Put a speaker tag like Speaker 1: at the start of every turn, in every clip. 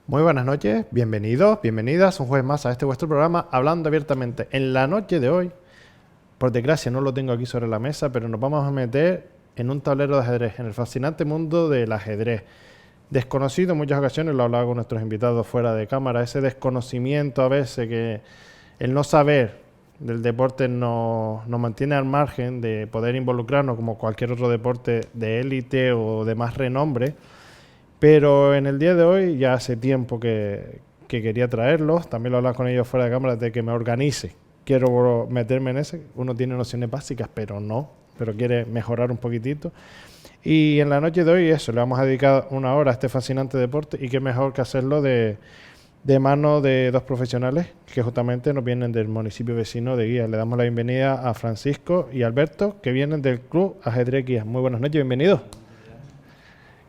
Speaker 1: Muy buenas noches, bienvenidos, bienvenidas un jueves más a este vuestro programa Hablando Abiertamente. En la noche de hoy, por desgracia no lo tengo aquí sobre la mesa, pero nos vamos a meter en un tablero de ajedrez, en el fascinante mundo del ajedrez. Desconocido en muchas ocasiones, lo hablaba con nuestros invitados fuera de cámara, ese desconocimiento a veces que el no saber del deporte nos mantiene al margen de poder involucrarnos como cualquier otro deporte de élite o de más renombre. Pero en el día de hoy, ya hace tiempo que quería traerlos, también lo hablaba con ellos fuera de cámara, de que me organice. Quiero meterme en ese, uno tiene nociones básicas, pero quiere mejorar un poquitito. Y en la noche de hoy eso, le vamos a dedicar una hora a este fascinante deporte y qué mejor que hacerlo de mano de dos profesionales que justamente nos vienen del municipio vecino de Guía. Le damos la bienvenida a Francisco y Alberto, que vienen del Club Ajedrez Guía. Muy buenas noches, bienvenidos.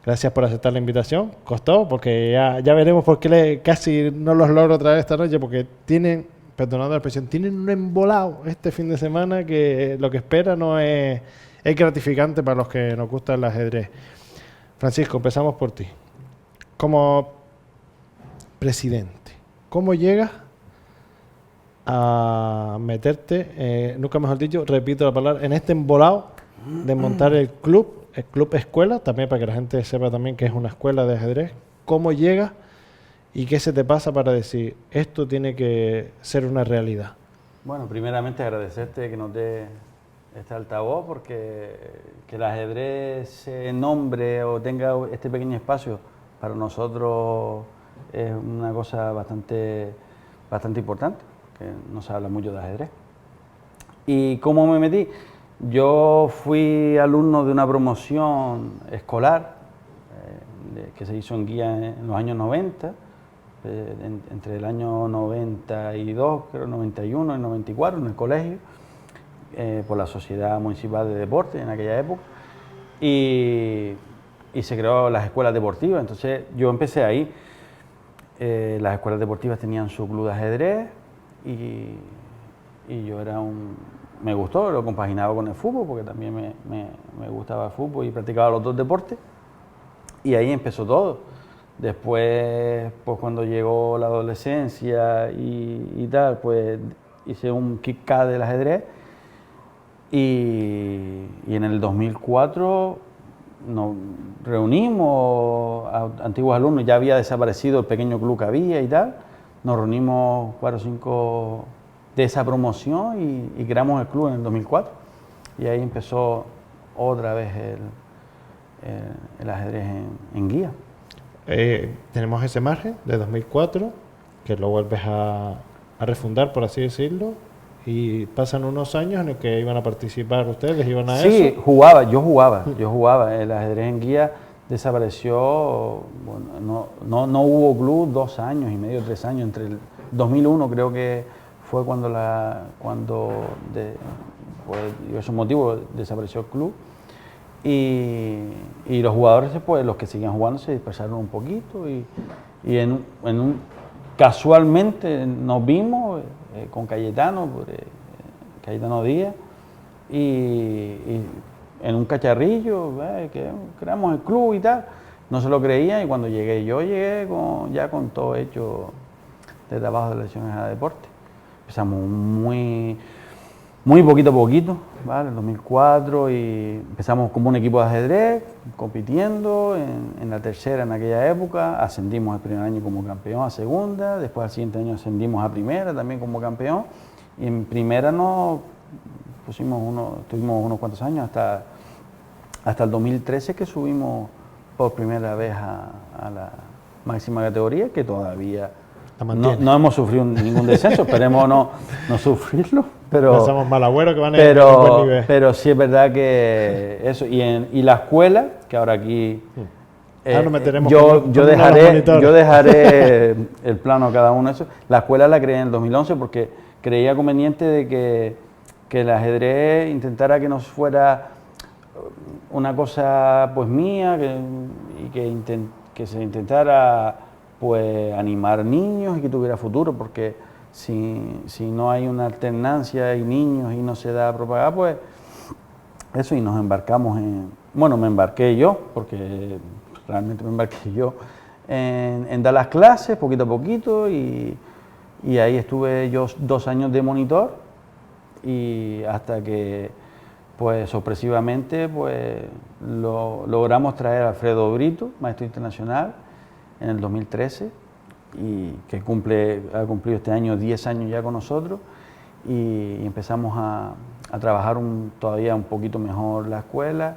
Speaker 1: Gracias por aceptar la invitación. Costó, porque ya veremos por qué casi no los logro traer esta noche, porque tienen, perdonad la expresión, tienen un embolado este fin de semana que lo que espera no es gratificante para los que nos gusta el ajedrez. Francisco, empezamos por ti. Como presidente, ¿cómo llegas a meterte, nunca mejor dicho, repito la palabra, en este embolado de montar el club escuela, también para que la gente sepa también que es una escuela de ajedrez? ¿Cómo llegas y qué se te pasa para decir esto tiene que ser una realidad?
Speaker 2: Bueno, primeramente agradecerte que nos dé este altavoz, porque que el ajedrez se nombre o tenga este pequeño espacio para nosotros es una cosa bastante importante, que no se habla mucho de ajedrez. ¿Y cómo me metí? Yo fui alumno de una promoción escolar que se hizo en Guía en los años 90, entre el año 92, creo 91 y 94, en el colegio, por la Sociedad Municipal de Deportes en aquella época, y se creó las escuelas deportivas. Entonces yo empecé ahí. Las escuelas deportivas tenían su club de ajedrez y yo me gustó, lo compaginaba con el fútbol, porque también me gustaba el fútbol y practicaba los dos deportes, y ahí empezó todo. Después, pues cuando llegó la adolescencia y tal, pues hice un KitKat del ajedrez, y en el 2004 nos reunimos a antiguos alumnos, ya había desaparecido el pequeño club que había y tal, nos reunimos 4 o 5 de esa promoción y creamos el club en el 2004, y ahí empezó otra vez el ajedrez en Guía.
Speaker 1: Tenemos ese margen de 2004 que lo vuelves a refundar, por así decirlo, y pasan unos años en los que iban a participar ustedes, iban a eso.
Speaker 2: Sí, yo jugaba. El ajedrez en Guía desapareció, bueno, no hubo club 2 años y medio, 3 años, entre el 2001 creo que fue cuando por diversos motivos desapareció el club, y los jugadores, pues los que seguían jugando, se dispersaron un poquito, y casualmente nos vimos con Cayetano Díaz, y en un cacharrillo, que creamos el club y tal. No se lo creían, y cuando llegué ya con todo hecho de trabajo de lecciones a deporte. Empezamos muy poquito a poquito, ¿vale? En 2004, y empezamos como un equipo de ajedrez, compitiendo en la tercera en aquella época. Ascendimos el primer año como campeón a segunda, después al siguiente año ascendimos a primera también como campeón, y en primera estuvimos unos cuantos años, hasta el 2013, que subimos por primera vez a la máxima categoría, que todavía no hemos sufrido ningún descenso. Esperemos no sufrirlo, pero
Speaker 1: no somos malagüeros que van en buen nivel.
Speaker 2: Pero sí es verdad que eso, y la escuela, que ahora aquí yo dejaré el plano a cada uno de esos. La escuela la creé en el 2011 porque creía conveniente de que el ajedrez intentara que no fuera una cosa pues mía, que se intentara pues animar niños y que tuviera futuro, porque si no hay una alternancia y niños y no se da a propagar, pues eso, y nos embarcamos me embarqué yo, porque realmente me embarqué yo en dar las clases poquito a poquito y ahí estuve yo 2 años de monitor y hasta que pues sorpresivamente pues logramos traer a Alfredo Brito, maestro internacional, en el 2013 y que ha cumplido este año 10 años ya con nosotros y empezamos a trabajar todavía un poquito mejor la escuela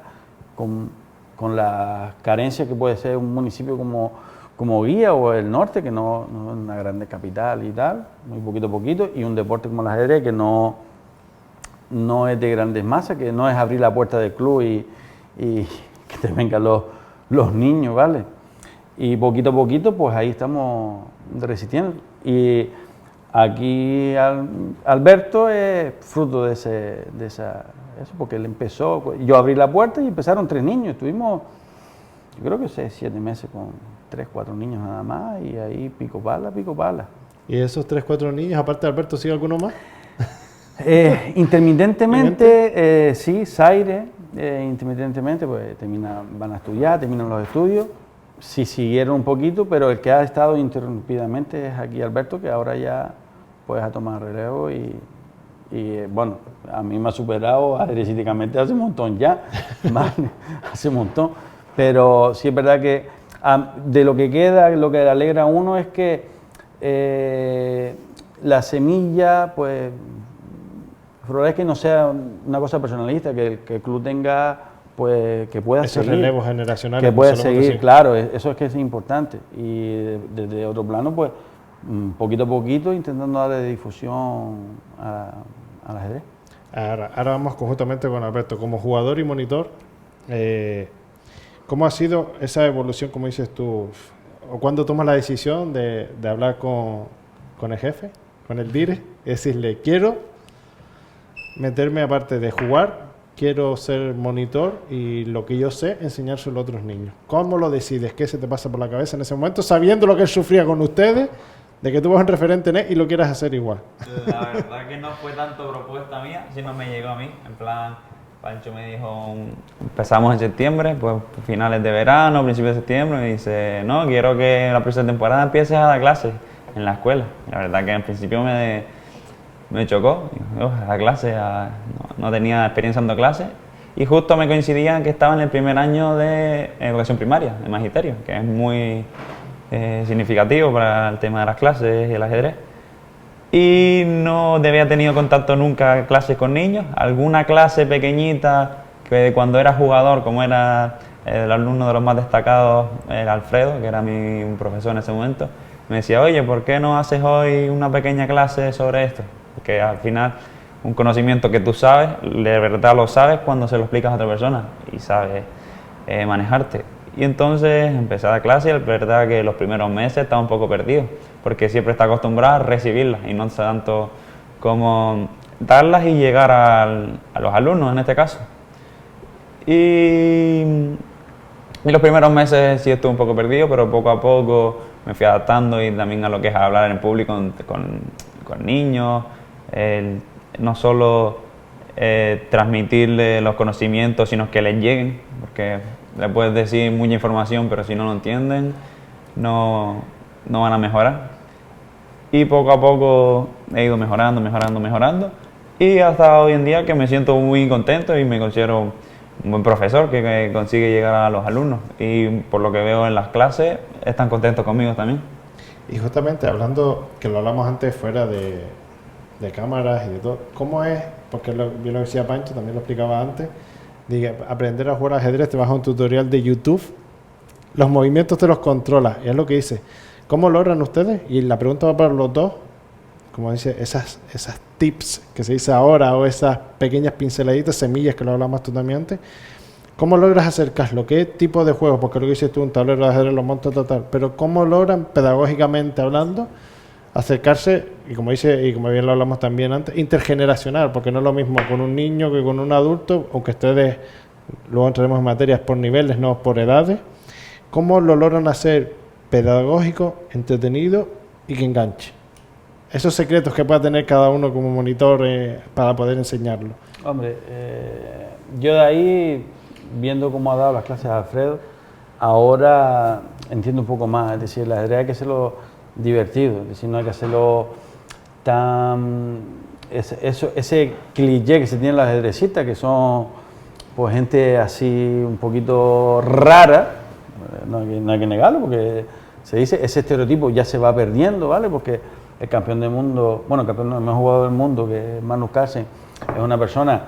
Speaker 2: con las carencias que puede ser un municipio como Guía o el norte, que no es una grande capital y tal, muy poquito a poquito, y un deporte como el ajedrez que no es de grandes masas, que no es abrir la puerta del club y que te vengan los niños, ¿vale? Y poquito a poquito, pues ahí estamos resistiendo. Y aquí Alberto es fruto de eso, porque él empezó, yo abrí la puerta y empezaron 3 niños, estuvimos, yo creo que 6, 7 meses con 3, 4 niños nada más, y ahí pico pala.
Speaker 1: ¿Y esos 3, 4 niños, aparte de Alberto, sigue alguno más?
Speaker 2: Intermitentemente, sí, Zaire, intermitentemente, pues van a estudiar, terminan los estudios, sí siguieron un poquito, pero el que ha estado interrumpidamente es aquí Alberto, que ahora ya pues ha tomado relevo y bueno, a mí me ha superado ajedrecísticamente hace un montón ya, hace un montón, pero sí es verdad que de lo que queda, lo que le alegra a uno es que la semilla, pues, florezca que no sea una cosa personalista, que el club tenga, pues, que pueda
Speaker 1: Ese
Speaker 2: seguir.
Speaker 1: relevo generacional.
Speaker 2: Que pueda seguir, claro, eso es que es importante. Y desde otro plano, pues, poquito a poquito intentando darle difusión al ajedrez.
Speaker 1: Ahora vamos conjuntamente con Alberto, como jugador y monitor, ¿cómo ha sido esa evolución, como dices tú? ¿O cuándo tomas la decisión de hablar con el jefe, con el dire, y decirle, quiero meterme aparte de jugar, quiero ser monitor y lo que yo sé, enseñárselo a otros niños? ¿Cómo lo decides? ¿Qué se te pasa por la cabeza en ese momento, sabiendo lo que él sufría con ustedes, de que tú vas un referente en él y lo quieras hacer igual?
Speaker 3: La verdad que no fue tanto propuesta mía, sino me llegó a mí. En plan, Pancho me dijo, empezamos en septiembre, pues finales de verano, principios de septiembre, me dice, no, quiero que la próxima temporada empieces a dar clases en la escuela. Y la verdad que al principio me chocó, a clase, no tenía experiencia dando clases, y justo me coincidía que estaba en el primer año de educación primaria, de magisterio, que es muy significativo para el tema de las clases y el ajedrez. Y no había tenido contacto nunca clases con niños, alguna clase pequeñita que cuando era jugador, como era el alumno de los más destacados, era Alfredo, que era un profesor en ese momento, me decía, oye, ¿por qué no haces hoy una pequeña clase sobre esto? Porque al final un conocimiento que tú sabes, de verdad lo sabes cuando se lo explicas a otra persona y sabes manejarte. Y entonces empecé a dar clase y es verdad que los primeros meses estaba un poco perdido, porque siempre está acostumbrado a recibirlas y no sé tanto cómo darlas y llegar a los alumnos en este caso. Y los primeros meses sí estuve un poco perdido, pero poco a poco me fui adaptando y también a lo que es hablar en público con niños, no solo transmitirle los conocimientos, sino que les lleguen, porque le puedes decir mucha información, pero si no lo entienden, no van a mejorar. Y poco a poco he ido mejorando, y hasta hoy en día que me siento muy contento y me considero un buen profesor que consigue llegar a los alumnos, y por lo que veo en las clases están contentos conmigo también.
Speaker 1: Y justamente hablando, que lo hablamos antes fuera de cámaras y de todo, ¿cómo es? Porque yo lo decía Pancho, también lo explicaba antes, de aprender a jugar ajedrez, te vas a un tutorial de YouTube, los movimientos te los controlas, y es lo que dice. ¿Cómo logran ustedes? Y la pregunta va para los dos, como dice, esas tips que se dice ahora, o esas pequeñas pinceladitas, semillas que lo hablamos tú también antes, ¿cómo logras acercarlo? ¿Qué tipo de juegos? Porque lo que dices tú, un tablero de ajedrez lo montas total, pero ¿cómo logran, pedagógicamente hablando, acercarse, y como dice, y como bien lo hablamos también antes, intergeneracional, porque no es lo mismo con un niño que con un adulto, aunque ustedes, luego entraremos en materias por niveles, no por edades? ¿Cómo lo logran hacer pedagógico, entretenido y que enganche? Esos secretos que pueda tener cada uno como monitor para poder enseñarlo.
Speaker 2: Hombre, yo de ahí, viendo cómo ha dado las clases a Alfredo, ahora entiendo un poco más, es decir, el ajedrez hay que hacerlo divertido, es decir, no hay que hacerlo tan... ese cliché que se tiene en los ajedrecistas, que son pues gente así un poquito rara, no hay que negarlo, porque se dice, ese estereotipo ya se va perdiendo, ¿vale? Porque el campeón del mundo, bueno, el mejor jugador del mundo, que es Magnus Carlsen, es una persona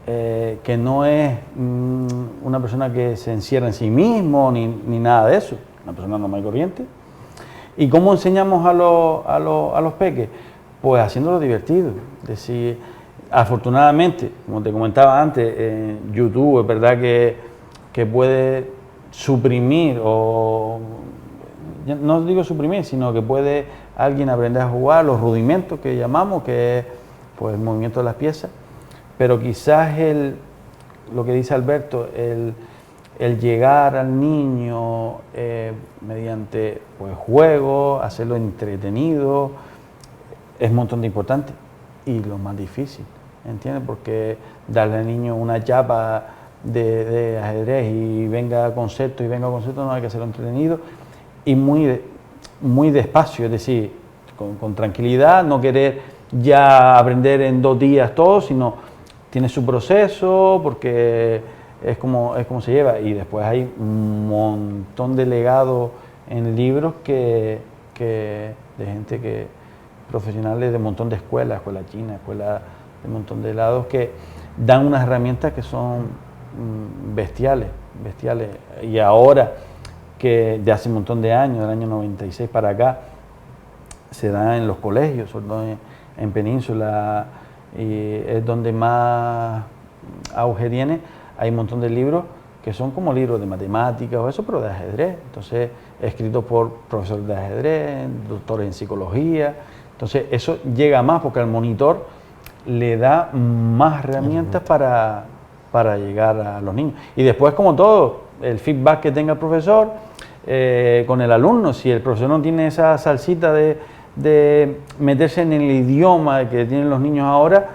Speaker 2: que no es una persona que se encierra en sí mismo, ni nada de eso, una persona normal y corriente. ¿Y cómo enseñamos a los peques? Pues haciéndolo divertido. Es decir, afortunadamente, como te comentaba antes, en YouTube es verdad que puede suprimir, o no digo suprimir, sino que puede alguien aprender a jugar los rudimentos que llamamos, que es pues, el movimiento de las piezas, pero quizás lo que dice Alberto, el llegar al niño mediante pues, juego, hacerlo entretenido, es un montón de importante y lo más difícil, ¿entiendes? Porque darle al niño una chapa de ajedrez y venga concepto, no, hay que hacerlo entretenido y muy despacio, es decir, con tranquilidad, no querer ya aprender en 2 días todo, sino tiene su proceso, porque es como se lleva, y después hay un montón de legados en libros de gente profesionales de un montón de escuelas, escuela china, escuela de un montón de lados, que dan unas herramientas que son bestiales, y ahora que de hace un montón de años, del año 96 para acá, se da en los colegios, sobre todo en Península, y es donde más auge tiene. Hay un montón de libros que son como libros de matemáticas o eso, pero de ajedrez. Entonces, escritos por profesores de ajedrez, doctores en psicología. Entonces, eso llega más porque al monitor le da más herramientas para llegar a los niños. Y después, como todo, el feedback que tenga el profesor con el alumno. Si el profesor no tiene esa salsita de meterse en el idioma que tienen los niños ahora,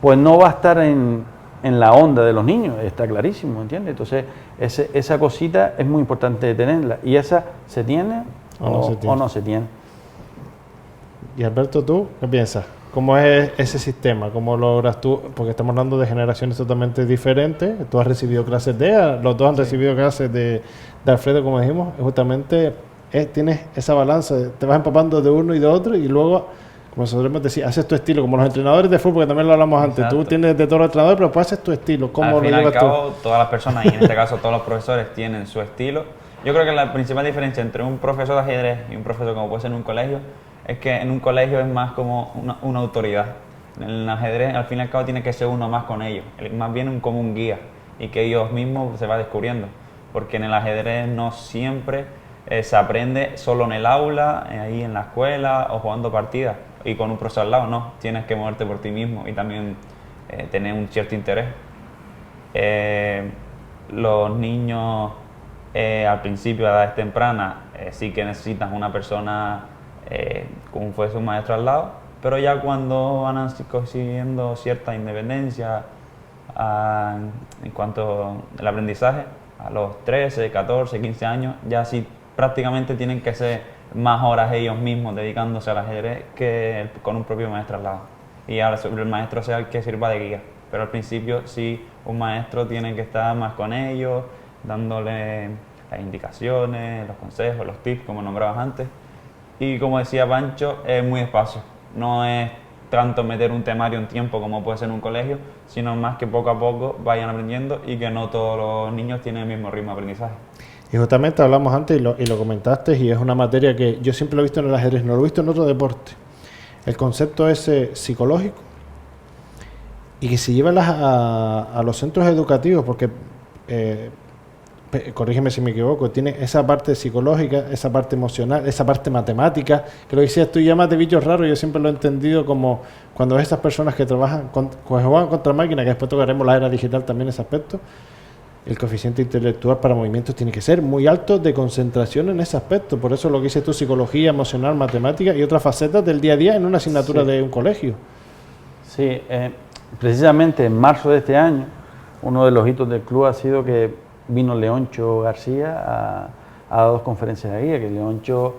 Speaker 2: pues no va a estar en la onda de los niños, está clarísimo, ¿entiendes? Entonces, esa cosita es muy importante tenerla. ¿Y esa se tiene o no se tiene?
Speaker 1: Y Alberto, ¿tú qué piensas? ¿Cómo es ese sistema? ¿Cómo logras tú? Porque estamos hablando de generaciones totalmente diferentes. Tú has recibido clases los dos han recibido clases de Alfredo, como dijimos. Justamente tienes esa balanza, te vas empapando de uno y de otro, y luego, como nosotros decíamos, haces tu estilo, como los entrenadores de fútbol, que también lo hablamos antes.
Speaker 3: Exacto.
Speaker 1: Tú tienes de todos los entrenadores, pero después haces tu estilo. ¿Cómo lo llevas tú?
Speaker 3: Al fin y al cabo, todas las personas, y en este caso todos los profesores, tienen su estilo. Yo creo que la principal diferencia entre un profesor de ajedrez y un profesor como puede ser en un colegio, es que en un colegio es más como una autoridad. En el ajedrez, al fin y al cabo, tiene que ser uno más con ellos, más bien como un guía, y que ellos mismos se va descubriendo. Porque en el ajedrez no siempre se aprende solo en el aula, ahí en la escuela o jugando partidas y con un profesor al lado, no, tienes que moverte por ti mismo y también tener un cierto interés. Los niños al principio a edades tempranas sí que necesitan una persona como fuese un maestro al lado, pero ya cuando van consiguiendo cierta independencia en cuanto al aprendizaje, a los 13, 14, 15 años, ya sí prácticamente tienen que ser más horas ellos mismos dedicándose al ajedrez que con un propio maestro al lado. Y ahora el maestro sea el que sirva de guía. Pero al principio sí, un maestro tiene que estar más con ellos, dándole las indicaciones, los consejos, los tips, como nombrabas antes. Y como decía Pancho, es muy despacio. No es tanto meter un temario en tiempo como puede ser en un colegio, sino más que poco a poco vayan aprendiendo y que no todos los niños tienen el mismo ritmo de aprendizaje.
Speaker 1: Y justamente hablamos antes y lo comentaste, y es una materia que yo siempre lo he visto en el ajedrez, no lo he visto en otro deporte. El concepto ese psicológico, y que se lleva a los centros educativos, porque, corrígeme si me equivoco, tiene esa parte psicológica, esa parte emocional, esa parte matemática, que lo decías tú, llamas de bichos raros. Yo siempre lo he entendido como cuando ves esas personas que trabajan, que juegan contra máquinas, que después tocaremos la era digital también ese aspecto. El coeficiente intelectual para movimientos tiene que ser muy alto de concentración en ese aspecto. Por eso lo que dices tú, psicología, emocional, matemática y otras facetas del día a día en una asignatura de un colegio.
Speaker 2: Sí, precisamente en marzo de este año, uno de los hitos del club ha sido que vino Leoncho García a dar 2 conferencias de guía, que Leoncho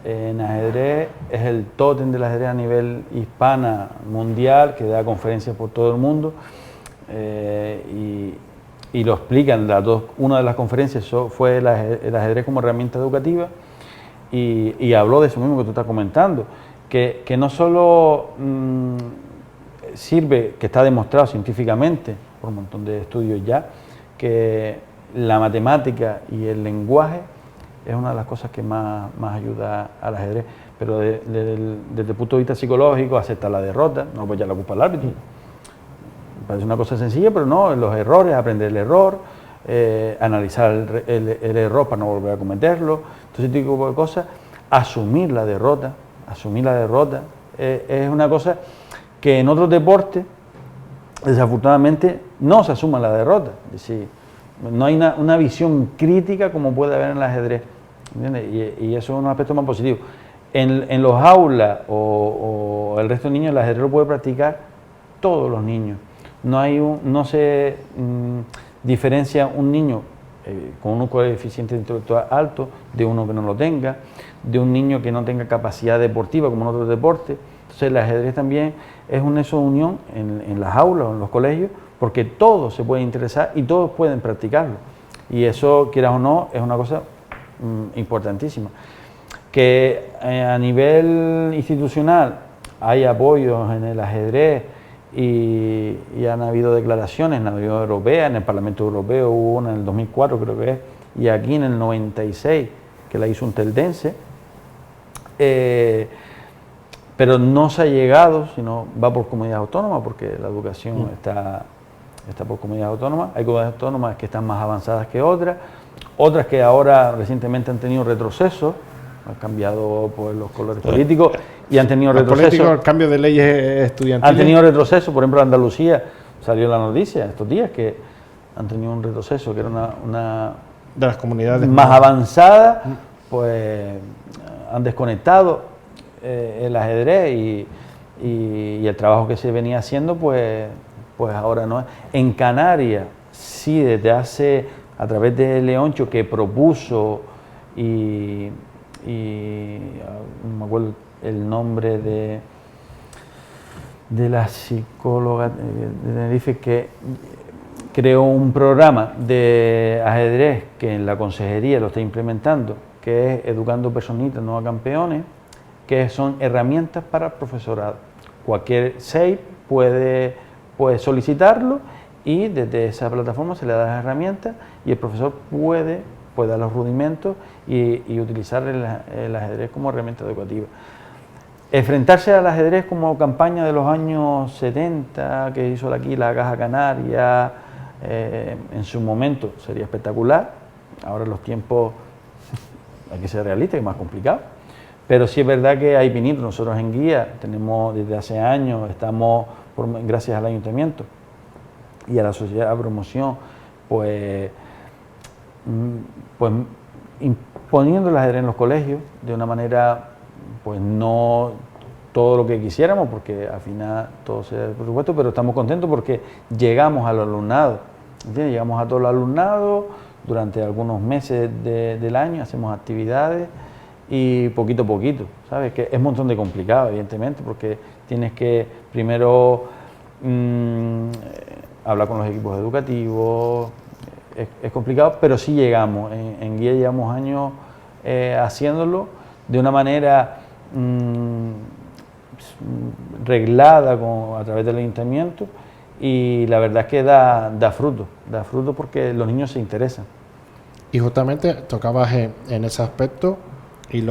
Speaker 2: en ajedrez es el tótem del ajedrez a nivel hispana mundial, que da conferencias por todo el mundo, y lo explican. Una de las conferencias fue el ajedrez como herramienta educativa, y habló de eso mismo que tú estás comentando, que no solo sirve, que está demostrado científicamente por un montón de estudios ya, que la matemática y el lenguaje es una de las cosas que más ayuda al ajedrez, pero desde el punto de vista psicológico, aceptar la derrota, no apoyar la culpa al árbitro. Parece una cosa sencilla, pero no, los errores, aprender el error, analizar el error para no volver a cometerlo, todo ese tipo de cosas, asumir la derrota es una cosa que en otros deportes, desafortunadamente, no se asuma la derrota. Es decir, no hay una visión crítica como puede haber en el ajedrez, ¿entiendes? Y eso es un aspecto más positivo. En los aulas o el resto de niños, el ajedrez lo puede practicar todos los niños. No se diferencia un niño con un coeficiente intelectual alto de uno que no lo tenga, de un niño que no tenga capacidad deportiva como en otros deportes. Entonces el ajedrez también es un nexo de unión en las aulas o en los colegios, porque todos se pueden interesar y todos pueden practicarlo. Y eso, quieras o no, es una cosa importantísima. Que a nivel institucional hay apoyos en el ajedrez y han habido declaraciones en la Unión Europea, en el Parlamento Europeo hubo una en el 2004 creo que es, y aquí en el 96 que la hizo un teldense, pero no se ha llegado, sino va por comunidades autónomas, porque la educación está por comunidades autónomas. Hay comunidades autónomas que están más avanzadas que otras que ahora recientemente han tenido retrocesos, han cambiado pues, los colores políticos y han tenido retrocesos.
Speaker 1: El cambio de leyes estudiantiles.
Speaker 2: Han tenido retrocesos, por ejemplo, Andalucía, salió la noticia estos días que han tenido un retroceso, que era una
Speaker 1: de las comunidades
Speaker 2: más avanzada, pues han desconectado el ajedrez y el trabajo que se venía haciendo, pues ahora no es. En Canarias, sí, desde hace, a través de Leoncho, que propuso y no me acuerdo el nombre de la psicóloga de Tenerife, que creó un programa de ajedrez que en la consejería lo está implementando, que es Educando Personitas, no a Campeones, que son herramientas para el profesorado. Cualquier SEI puede solicitarlo y desde esa plataforma se le da las herramientas y el profesor puede dar los rudimentos y utilizar el ajedrez como herramienta educativa. Enfrentarse al ajedrez como campaña de los años 70 que hizo aquí la Caja Canaria, en su momento sería espectacular. Ahora los tiempos, hay que ser realistas, es más complicado. Pero sí es verdad que hay pinitos. Nosotros en Guía tenemos desde hace años, estamos, gracias al ayuntamiento y a la sociedad de promoción, pues imponiendo el ajedrez en los colegios de una manera, pues no todo lo que quisiéramos, porque al final todo se da por supuesto, pero estamos contentos porque llegamos al alumnado, ¿entiendes? Llegamos a todo el alumnado durante algunos meses del año, hacemos actividades y poquito a poquito, ¿sabes? Que es un montón de complicado, evidentemente, porque tienes que primero hablar con los equipos educativos, es complicado, pero sí llegamos. En Guía llevamos años haciéndolo de una manera reglada a través del ayuntamiento, y la verdad es que da fruto porque los niños se interesan.
Speaker 1: Y justamente tocabas en ese aspecto, y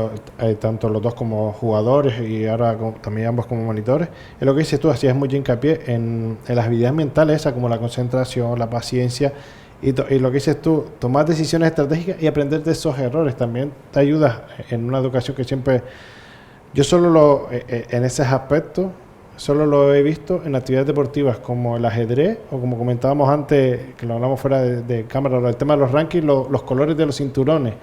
Speaker 1: tanto los dos como jugadores y ahora también ambos como monitores, es lo que dices tú, hacías mucho hincapié en las habilidades mentales esas, como la concentración, la paciencia, y lo que dices tú, tomar decisiones estratégicas y aprender de esos errores también te ayuda en una educación que siempre... Yo solo en esos aspectos, solo lo he visto en actividades deportivas como el ajedrez, o como comentábamos antes, que lo hablamos fuera de cámara, el tema de los rankings, los colores de los cinturones.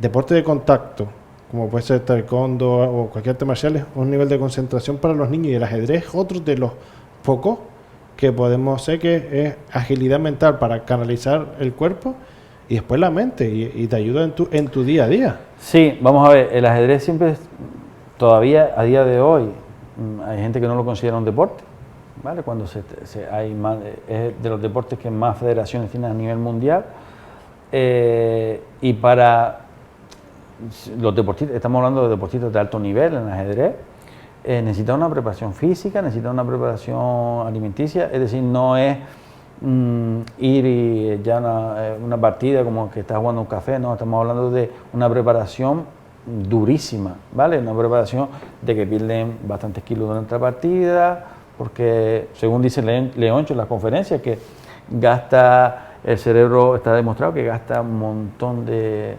Speaker 1: Deporte de contacto, como puede ser taekwondo o cualquier arte marcial, es un nivel de concentración para los niños, y el ajedrez es otro de los pocos que podemos sé que es agilidad mental para canalizar el cuerpo y después la mente y te ayuda en tu día a día.
Speaker 2: Sí, vamos a ver, el ajedrez siempre, todavía a día de hoy, hay gente que no lo considera un deporte, ¿vale? Cuando hay más, es de los deportes que más federaciones tienen a nivel mundial, y para los deportistas, estamos hablando de deportistas de alto nivel en el ajedrez, necesita una preparación física, necesita una preparación alimenticia, es decir, no es ir y ya una partida como que estás jugando un café, no, estamos hablando de una preparación durísima, ¿vale? Una preparación de que pierden bastantes kilos durante la partida, porque según dice Leoncho en las conferencias, que gasta, el cerebro está demostrado que gasta un montón de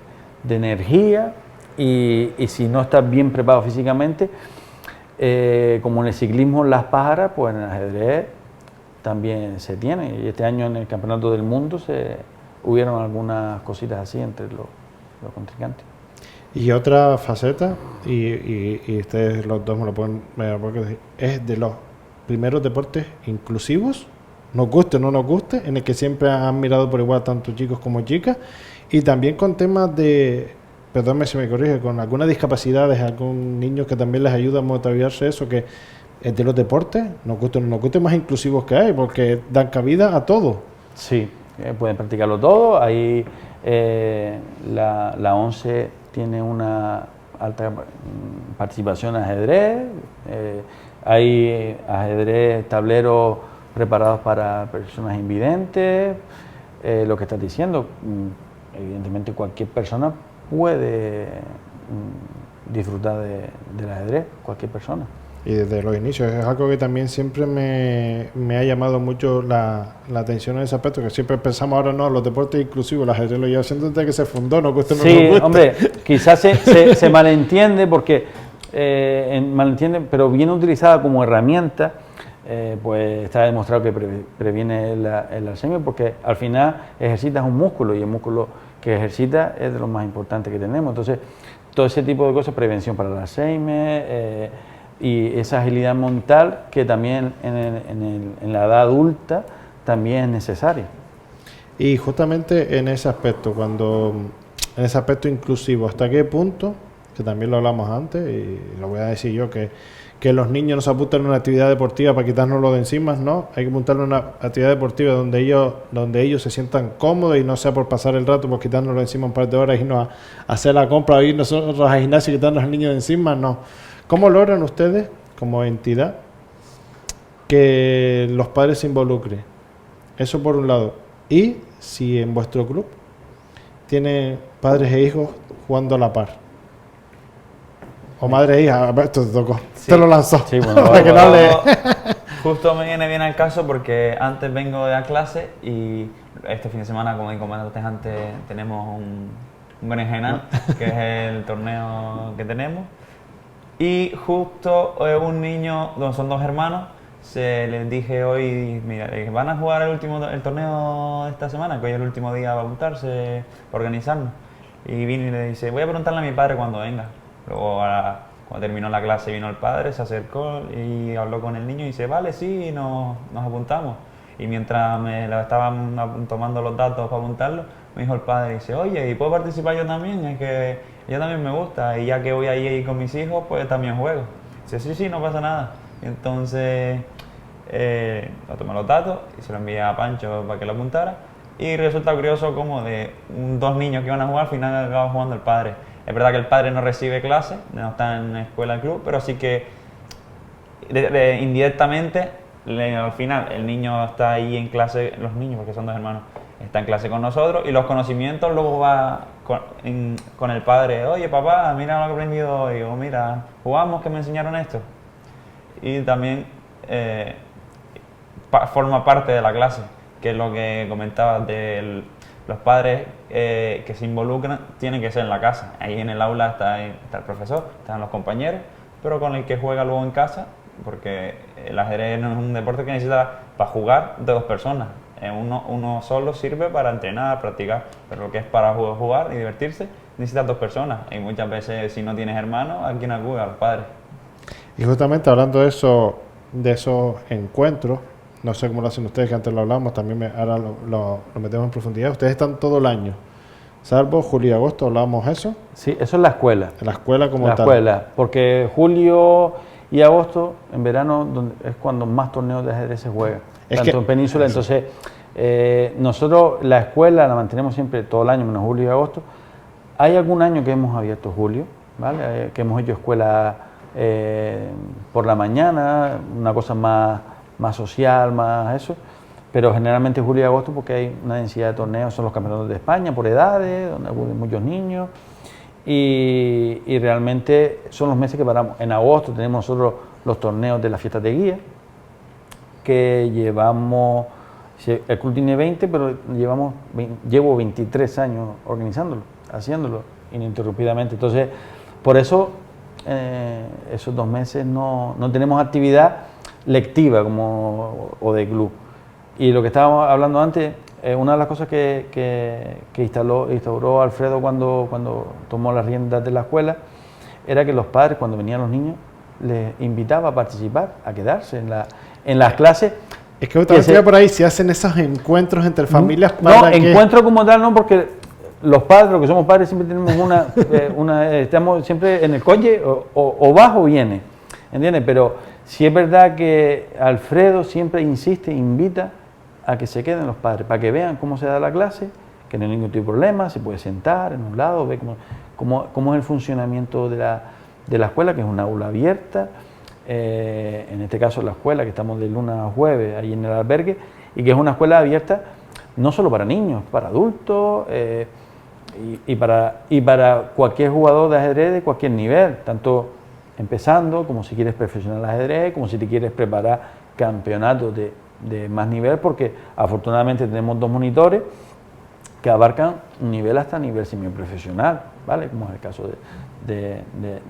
Speaker 2: energía y si no estás bien preparado físicamente, como en el ciclismo las pájaras, pues en el ajedrez también se tiene. Y este año en el Campeonato del Mundo hubieron algunas cositas así entre los contrincantes.
Speaker 1: Y otra faceta, y ustedes los dos me lo pueden decir, es de los primeros deportes inclusivos, nos guste o no nos guste, en el que siempre han mirado por igual tanto chicos como chicas, y también con temas de, perdónme si me corrige, con algunas discapacidades, algún niño que también les ayuda a motivarse eso, que es de los deportes, nos guste o no nos guste, más inclusivos que hay, porque dan cabida a todo.
Speaker 2: Sí, pueden practicarlo todo. Ahí la ONCE tiene una alta participación en ajedrez, hay ajedrez, tableros preparados para personas invidentes, lo que estás diciendo, evidentemente cualquier persona puede disfrutar del ajedrez, cualquier persona.
Speaker 1: Y desde los inicios es algo que también siempre me ha llamado mucho la atención en ese aspecto, que siempre pensamos ahora no, los deportes inclusivos, el ajedrez lo lleva siendo desde que se fundó, no guste, no
Speaker 2: sí,
Speaker 1: nos guste.
Speaker 2: Hombre, quizás se malentiende porque malentiende, pero bien utilizada como herramienta, pues está demostrado que previene el Alzheimer, porque al final ejercitas un músculo y el músculo que ejercitas es de lo más importante que tenemos. Entonces, todo ese tipo de cosas, prevención para el Alzheimer, y esa agilidad mental que también en la edad adulta también es necesaria.
Speaker 1: Y justamente en ese aspecto, en ese aspecto inclusivo, ¿hasta qué punto, que también lo hablamos antes, y lo voy a decir yo, que los niños no se apuntan a una actividad deportiva para quitárnoslo de encima? No, hay que apuntarle a una actividad deportiva donde ellos se sientan cómodos y no sea por pasar el rato, por quitárnoslo de encima un par de horas, irnos a hacer la compra, o ir nosotros al gimnasio y quitarnos al niño de encima, no. ¿Cómo logran ustedes, como entidad, que los padres se involucren? Eso por un lado. Y si en vuestro club tiene padres e hijos jugando a la par. O madre e hija, esto te tocó. Sí. Te lo lanzó. Sí, bueno,
Speaker 3: justo me viene bien al caso porque antes vengo de la clase y este fin de semana, como comentaste antes, tenemos un berenjenal, que es el torneo que tenemos. Y justo un niño, son dos hermanos, les dije hoy, mira, van a jugar el torneo de esta semana, que hoy es el último día para apuntarse, para organizarnos. Y vino y le dice, voy a preguntarle a mi padre cuando venga. Luego, cuando terminó la clase, vino el padre, se acercó y habló con el niño y dice, vale, sí, nos apuntamos. Y mientras me estaban tomando los datos para apuntarlo, me dijo el padre, dice, oye, ¿y puedo participar yo también? Es que yo también me gusta, y ya que voy ahí con mis hijos, pues también juego. Dice, sí, no pasa nada. Y entonces, lo tomé los datos y se lo envié a Pancho para que lo apuntara. Y resulta curioso como de dos niños que iban a jugar, al final acaba jugando el padre. Es verdad que el padre no recibe clase, no está en la escuela del club, pero sí que indirectamente, al final, el niño está ahí en clase, los niños, porque son dos hermanos, está en clase con nosotros y los conocimientos luego va con el padre. Oye, papá, mira lo que he aprendido hoy, o mira, jugamos que me enseñaron esto. Y también forma parte de la clase, que es lo que comentabas de los padres que se involucran, tienen que ser en la casa. Ahí en el aula está el profesor, están los compañeros, pero con el que juega luego en casa, porque el ajedrez no es un deporte que necesita para jugar de dos personas. Uno solo sirve para entrenar, practicar, pero lo que es para jugar y divertirse, necesitas dos personas. Y muchas veces, si no tienes hermanos, ¿a quién acude? A los padres.
Speaker 1: Y justamente hablando de esos encuentros, no sé cómo lo hacen ustedes, que antes lo hablamos, también ahora lo metemos en profundidad. Ustedes están todo el año, salvo julio y agosto, hablábamos eso.
Speaker 2: Sí, eso es la escuela.
Speaker 1: En la escuela como tal.
Speaker 2: La escuela, porque julio y agosto, en verano, es cuando más torneos de ajedrez se juegan, tanto en Península. Entonces, nosotros la escuela la mantenemos siempre todo el año, menos julio y agosto. Hay algún año que hemos abierto julio, ¿vale? Que hemos hecho escuela por la mañana, una cosa más social, más eso. Pero generalmente julio y agosto porque hay una densidad de torneos, son los campeonatos de España por edades, donde acuden muchos niños. Y realmente son los meses que paramos. En agosto tenemos nosotros los torneos de las fiestas de guía, que llevamos, el club tiene 20, pero llevo 23 años organizándolo, haciéndolo ininterrumpidamente. Entonces, por eso esos 2 meses no tenemos actividad lectiva o de club. Y lo que estábamos hablando antes, una de las cosas que instauró Alfredo cuando tomó las riendas de la escuela, era que los padres, cuando venían los niños, les invitaba a participar, a quedarse en las clases.
Speaker 1: Es que otra vez por ahí, si hacen esos encuentros entre familias
Speaker 2: encuentro como tal no, porque los padres, los que somos padres, siempre tenemos estamos siempre en el coche, o vas o vienes, ¿entiendes? Pero sí es verdad que Alfredo siempre insiste, invita a que se queden los padres, para que vean cómo se da la clase, que no hay ningún tipo de problema, se puede sentar en un lado, ver cómo es el funcionamiento de la escuela, que es una aula abierta, en este caso la escuela, que estamos de lunes a jueves ahí en el albergue, y que es una escuela abierta no solo para niños, para adultos, y para cualquier jugador de ajedrez de cualquier nivel, tanto empezando como si quieres perfeccionar el ajedrez, como si te quieres preparar campeonatos de más nivel, porque afortunadamente tenemos 2 monitores que abarcan un nivel hasta nivel semiprofesional, ¿vale? Como es el caso de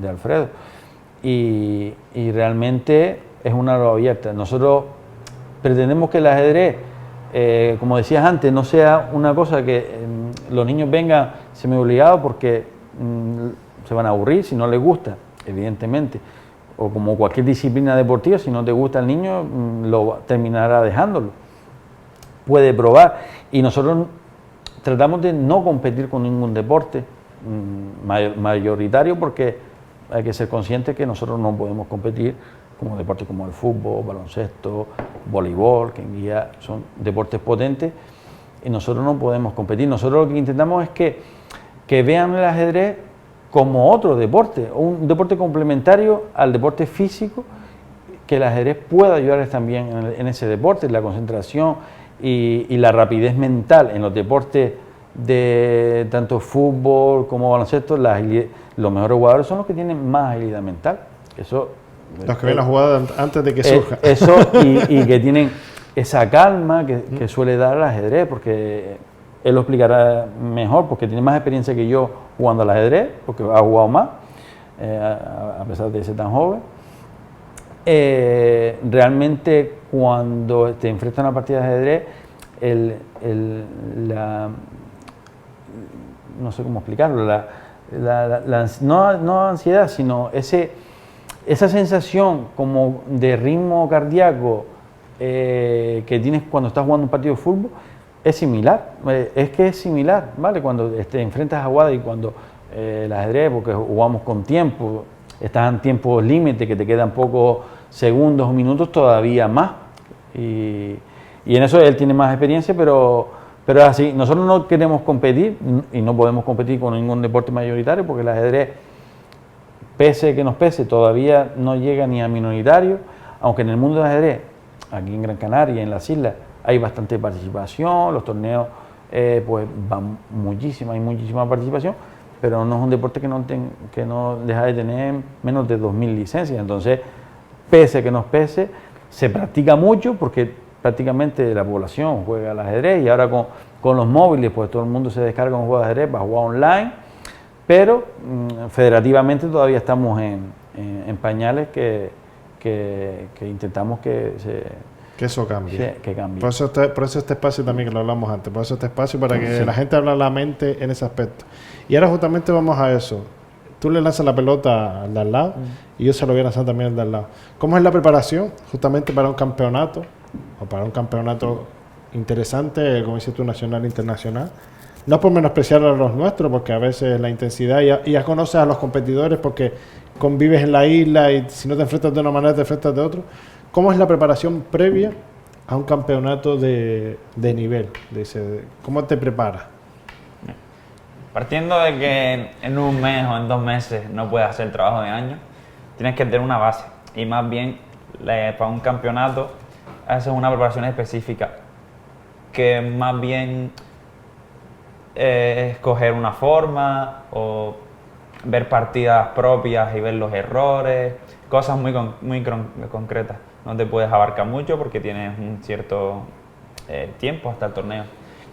Speaker 2: Alfredo. Y realmente es una aula abierta. Nosotros pretendemos que el ajedrez, como decías antes, no sea una cosa que los niños vengan semi-obligados porque se van a aburrir si no les gusta, evidentemente. O como cualquier disciplina deportiva, si no te gusta el niño, lo terminará dejándolo. Puede probar. Y nosotros tratamos de no competir con ningún deporte mayoritario, porque hay que ser conscientes que nosotros no podemos competir como deportes como el fútbol, baloncesto, voleibol, que en guía son deportes potentes, y nosotros no podemos competir. Nosotros lo que intentamos es que vean el ajedrez como otro deporte, un deporte complementario al deporte físico, que el ajedrez pueda ayudarles también en ese deporte, la concentración y la rapidez mental en los deportes de tanto fútbol como baloncesto. Los mejores jugadores son los que tienen más agilidad mental.
Speaker 1: Los que ven la jugada antes de que surja.
Speaker 2: Eso, y que tienen esa calma que suele dar el ajedrez, porque él lo explicará mejor, porque tiene más experiencia que yo jugando al ajedrez, porque ha jugado más, a pesar de ser tan joven. Realmente cuando te enfrentas a una partida de ajedrez, no sé cómo explicarlo, no ansiedad, sino esa sensación como de ritmo cardíaco que tienes cuando estás jugando un partido de fútbol, es similar, es similar, ¿vale? Cuando te enfrentas a jugadas y cuando el ajedrez, porque jugamos con tiempo, estás en tiempos límite, que te quedan pocos segundos o minutos, todavía más. Y en eso él tiene más experiencia, pero es así. Nosotros no queremos competir y no podemos competir con ningún deporte mayoritario, porque el ajedrez, pese que nos pese, todavía no llega ni a minoritario, aunque en el mundo del ajedrez, aquí en Gran Canaria y en las islas, hay bastante participación, los torneos pues van hay muchísima participación, pero no es un deporte que no deja de tener menos de 2.000 licencias. Entonces, pese que nos pese, se practica mucho, porque prácticamente la población juega al ajedrez, y ahora con los móviles, pues todo el mundo se descarga un juego de ajedrez para jugar online, pero federativamente todavía estamos en pañales que intentamos que
Speaker 1: eso cambie.
Speaker 2: Sí, que cambie.
Speaker 1: Por eso este espacio también, que lo hablamos antes, por eso este espacio, para que la gente abra la mente en ese aspecto. Y ahora justamente vamos a eso. Tú le lanzas la pelota al de al lado y yo se lo voy a lanzar también al de al lado. ¿Cómo es la preparación justamente para un campeonato o para un campeonato interesante, como dices tú, nacional e internacional. No por menospreciar a los nuestros, porque a veces la intensidad, y ya conoces a los competidores porque convives en la isla y si no te enfrentas de una manera, te enfrentas de otra. ¿Cómo es la preparación previa a un campeonato de nivel? Dice, ¿cómo te preparas?
Speaker 3: Partiendo de que en un mes o en 2 meses no puedes hacer el trabajo de año, tienes que tener una base. Y más bien, para un campeonato, haces una preparación específica, que más bien escoger una forma o ver partidas propias y ver los errores, cosas muy concretas. No te puedes abarcar mucho porque tienes un cierto tiempo hasta el torneo.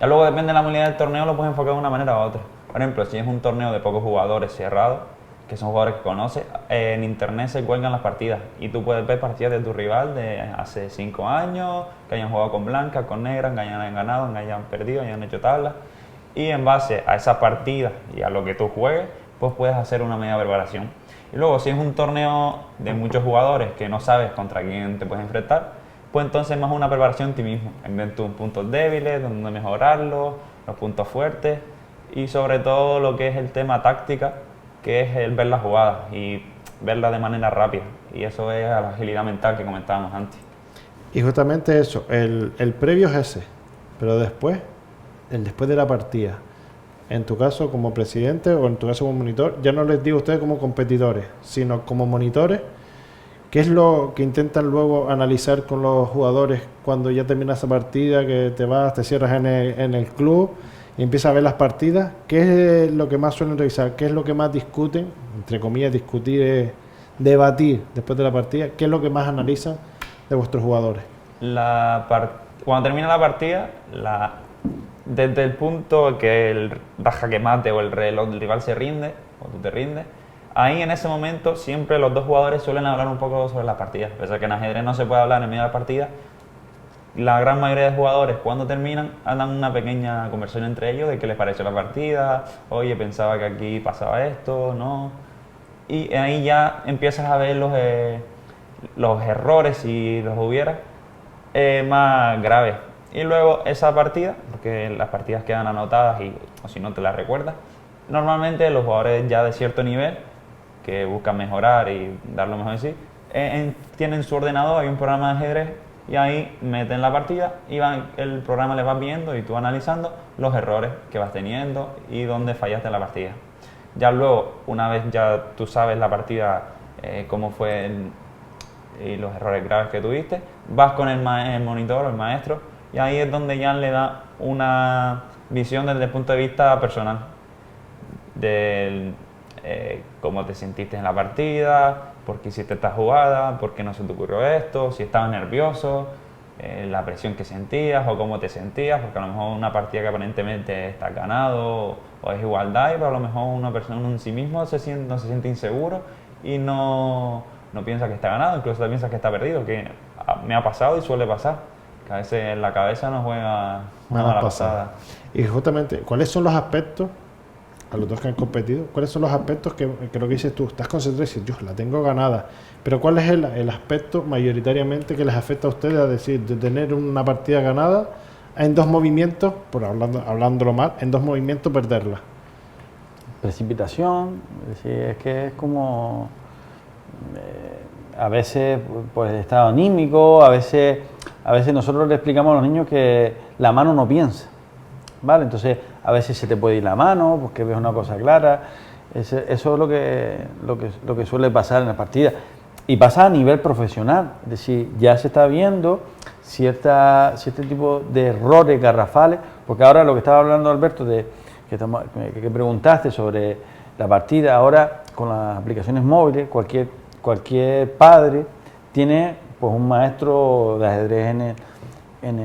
Speaker 3: Ya luego depende de la modalidad del torneo, lo puedes enfocar de una manera u otra. Por ejemplo, si es un torneo de pocos jugadores cerrado, que son jugadores que conoces, en internet se cuelgan las partidas y tú puedes ver partidas de tu rival de hace 5 años, que hayan jugado con blancas, con negras, que hayan ganado, que hayan perdido, hayan hecho tablas. Y en base a esa partida y a lo que tú juegues, pues puedes hacer una media preparación. Y luego, si es un torneo de muchos jugadores que no sabes contra quién te puedes enfrentar, pues entonces más una preparación en ti mismo, en ver tus puntos débiles, dónde mejorarlos, los puntos fuertes y sobre todo lo que es el tema táctica, que es el ver las jugadas y verlas de manera rápida. Y eso es a la agilidad mental que comentábamos antes.
Speaker 1: Y justamente eso, el previo es ese, pero después, el después de la partida, en tu caso como presidente o en tu caso como monitor, ya no les digo a ustedes como competidores, sino como monitores, ¿qué es lo que intentan luego analizar con los jugadores cuando ya termina esa partida, que te vas, te cierras en el club y empiezas a ver las partidas? ¿Qué es lo que más suelen revisar? ¿Qué es lo que más discuten? Entre comillas, discutir es debatir después de la partida. ¿Qué es lo que más analizan de vuestros jugadores?
Speaker 3: Cuando termina la partida, desde el punto que el jaque mate o el reloj del rival se rinde, o tú te rindes, ahí en ese momento siempre los dos jugadores suelen hablar un poco sobre la partida. A pesar de que en ajedrez no se puede hablar en medio de la partida, la gran mayoría de jugadores cuando terminan dan una pequeña conversación entre ellos de qué les pareció la partida, oye, pensaba que aquí pasaba esto, no. Y ahí ya empiezas a ver los errores, si los hubiera, más graves. Y luego esa partida, porque las partidas quedan anotadas o si no te las recuerdas, normalmente los jugadores ya de cierto nivel, que buscan mejorar y dar lo mejor de sí, tienen su ordenador, hay un programa de ajedrez y ahí meten la partida y el programa les va viendo y tú analizando los errores que vas teniendo y dónde fallaste en la partida. Ya luego, una vez ya tú sabes la partida, cómo fue y los errores graves que tuviste, vas con el monitor o el maestro y ahí es donde ya le da una visión desde el punto de vista personal de cómo te sentiste en la partida, por qué hiciste esta jugada, por qué no se te ocurrió esto, si estabas nervioso, la presión que sentías o cómo te sentías, porque a lo mejor una partida que aparentemente está ganado o es igualdad, pero a lo mejor una persona en sí mismo no se siente inseguro y no piensa que está ganado, incluso piensa que está perdido, que me ha pasado y suele pasar. Que a veces la cabeza no juega una mala pasada.
Speaker 1: Y justamente, ¿cuáles son los aspectos, a los dos que han competido, cuáles son los aspectos que lo que dices tú, estás concentrado y dices, yo la tengo ganada, pero cuál es el aspecto mayoritariamente que les afecta a ustedes, a decir, de tener una partida ganada en 2 movimientos, por hablándolo mal, en 2 movimientos perderla?
Speaker 2: Precipitación, es que es como a veces pues estado anímico, a veces nosotros le explicamos a los niños que la mano no piensa, ¿vale? Entonces a veces se te puede ir la mano porque ves una cosa clara. Eso es lo que suele pasar en la partida y pasa a nivel profesional, es decir, ya se está viendo cierto tipo de errores garrafales, porque ahora lo que estaba hablando Alberto que preguntaste sobre la partida, ahora con las aplicaciones móviles cualquier padre tiene pues un maestro de ajedrez en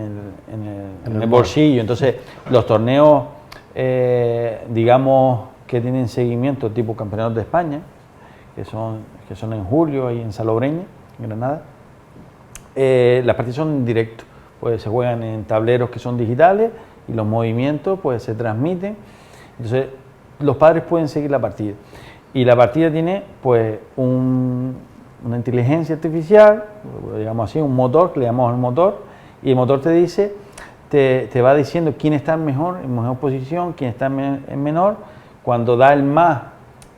Speaker 2: el bolsillo. Entonces los torneos digamos que tienen seguimiento tipo campeonatos de España, que son en julio ahí en Salobreña, en Granada, las partidas son en directo, pues se juegan en tableros que son digitales y los movimientos pues se transmiten. Entonces los padres pueden seguir la partida y la partida tiene pues una inteligencia artificial, digamos así, un motor que le llamamos el motor, Y el motor te dice, te va diciendo quién está en mejor posición, quién está en menor. Cuando da el más,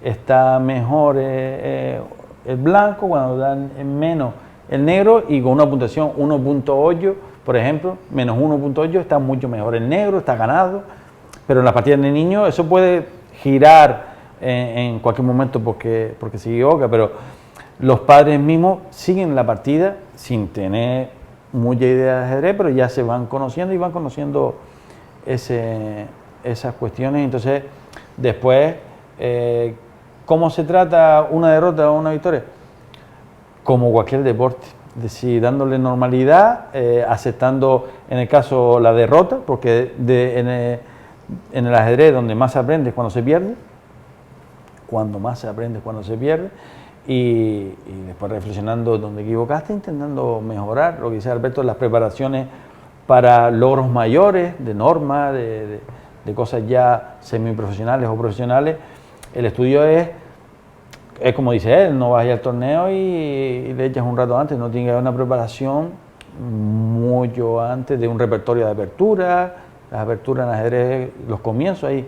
Speaker 2: está mejor el blanco, cuando da en menos el negro, y con una puntuación 1.8, por ejemplo, menos 1.8 está mucho mejor el negro, está ganado. Pero en las partidas de niños eso puede girar en cualquier momento porque se equivoca, pero los padres mismos siguen la partida sin tener mucha idea de ajedrez, pero ya se van conociendo y van conociendo esas cuestiones. Entonces, después, ¿cómo se trata una derrota o una victoria? Como cualquier deporte, es decir, dándole normalidad, aceptando en el caso la derrota, porque en el ajedrez donde más se aprende es cuando se pierde, y después reflexionando donde equivocaste, intentando mejorar. Lo que dice Alberto, las preparaciones para logros mayores, de normas, de cosas ya semiprofesionales o profesionales. El estudio es como dice él, no vas a ir al torneo y le echas un rato antes, no tiene que haber una preparación mucho antes de un repertorio de apertura. Las aperturas en ajedrez, los comienzos, hay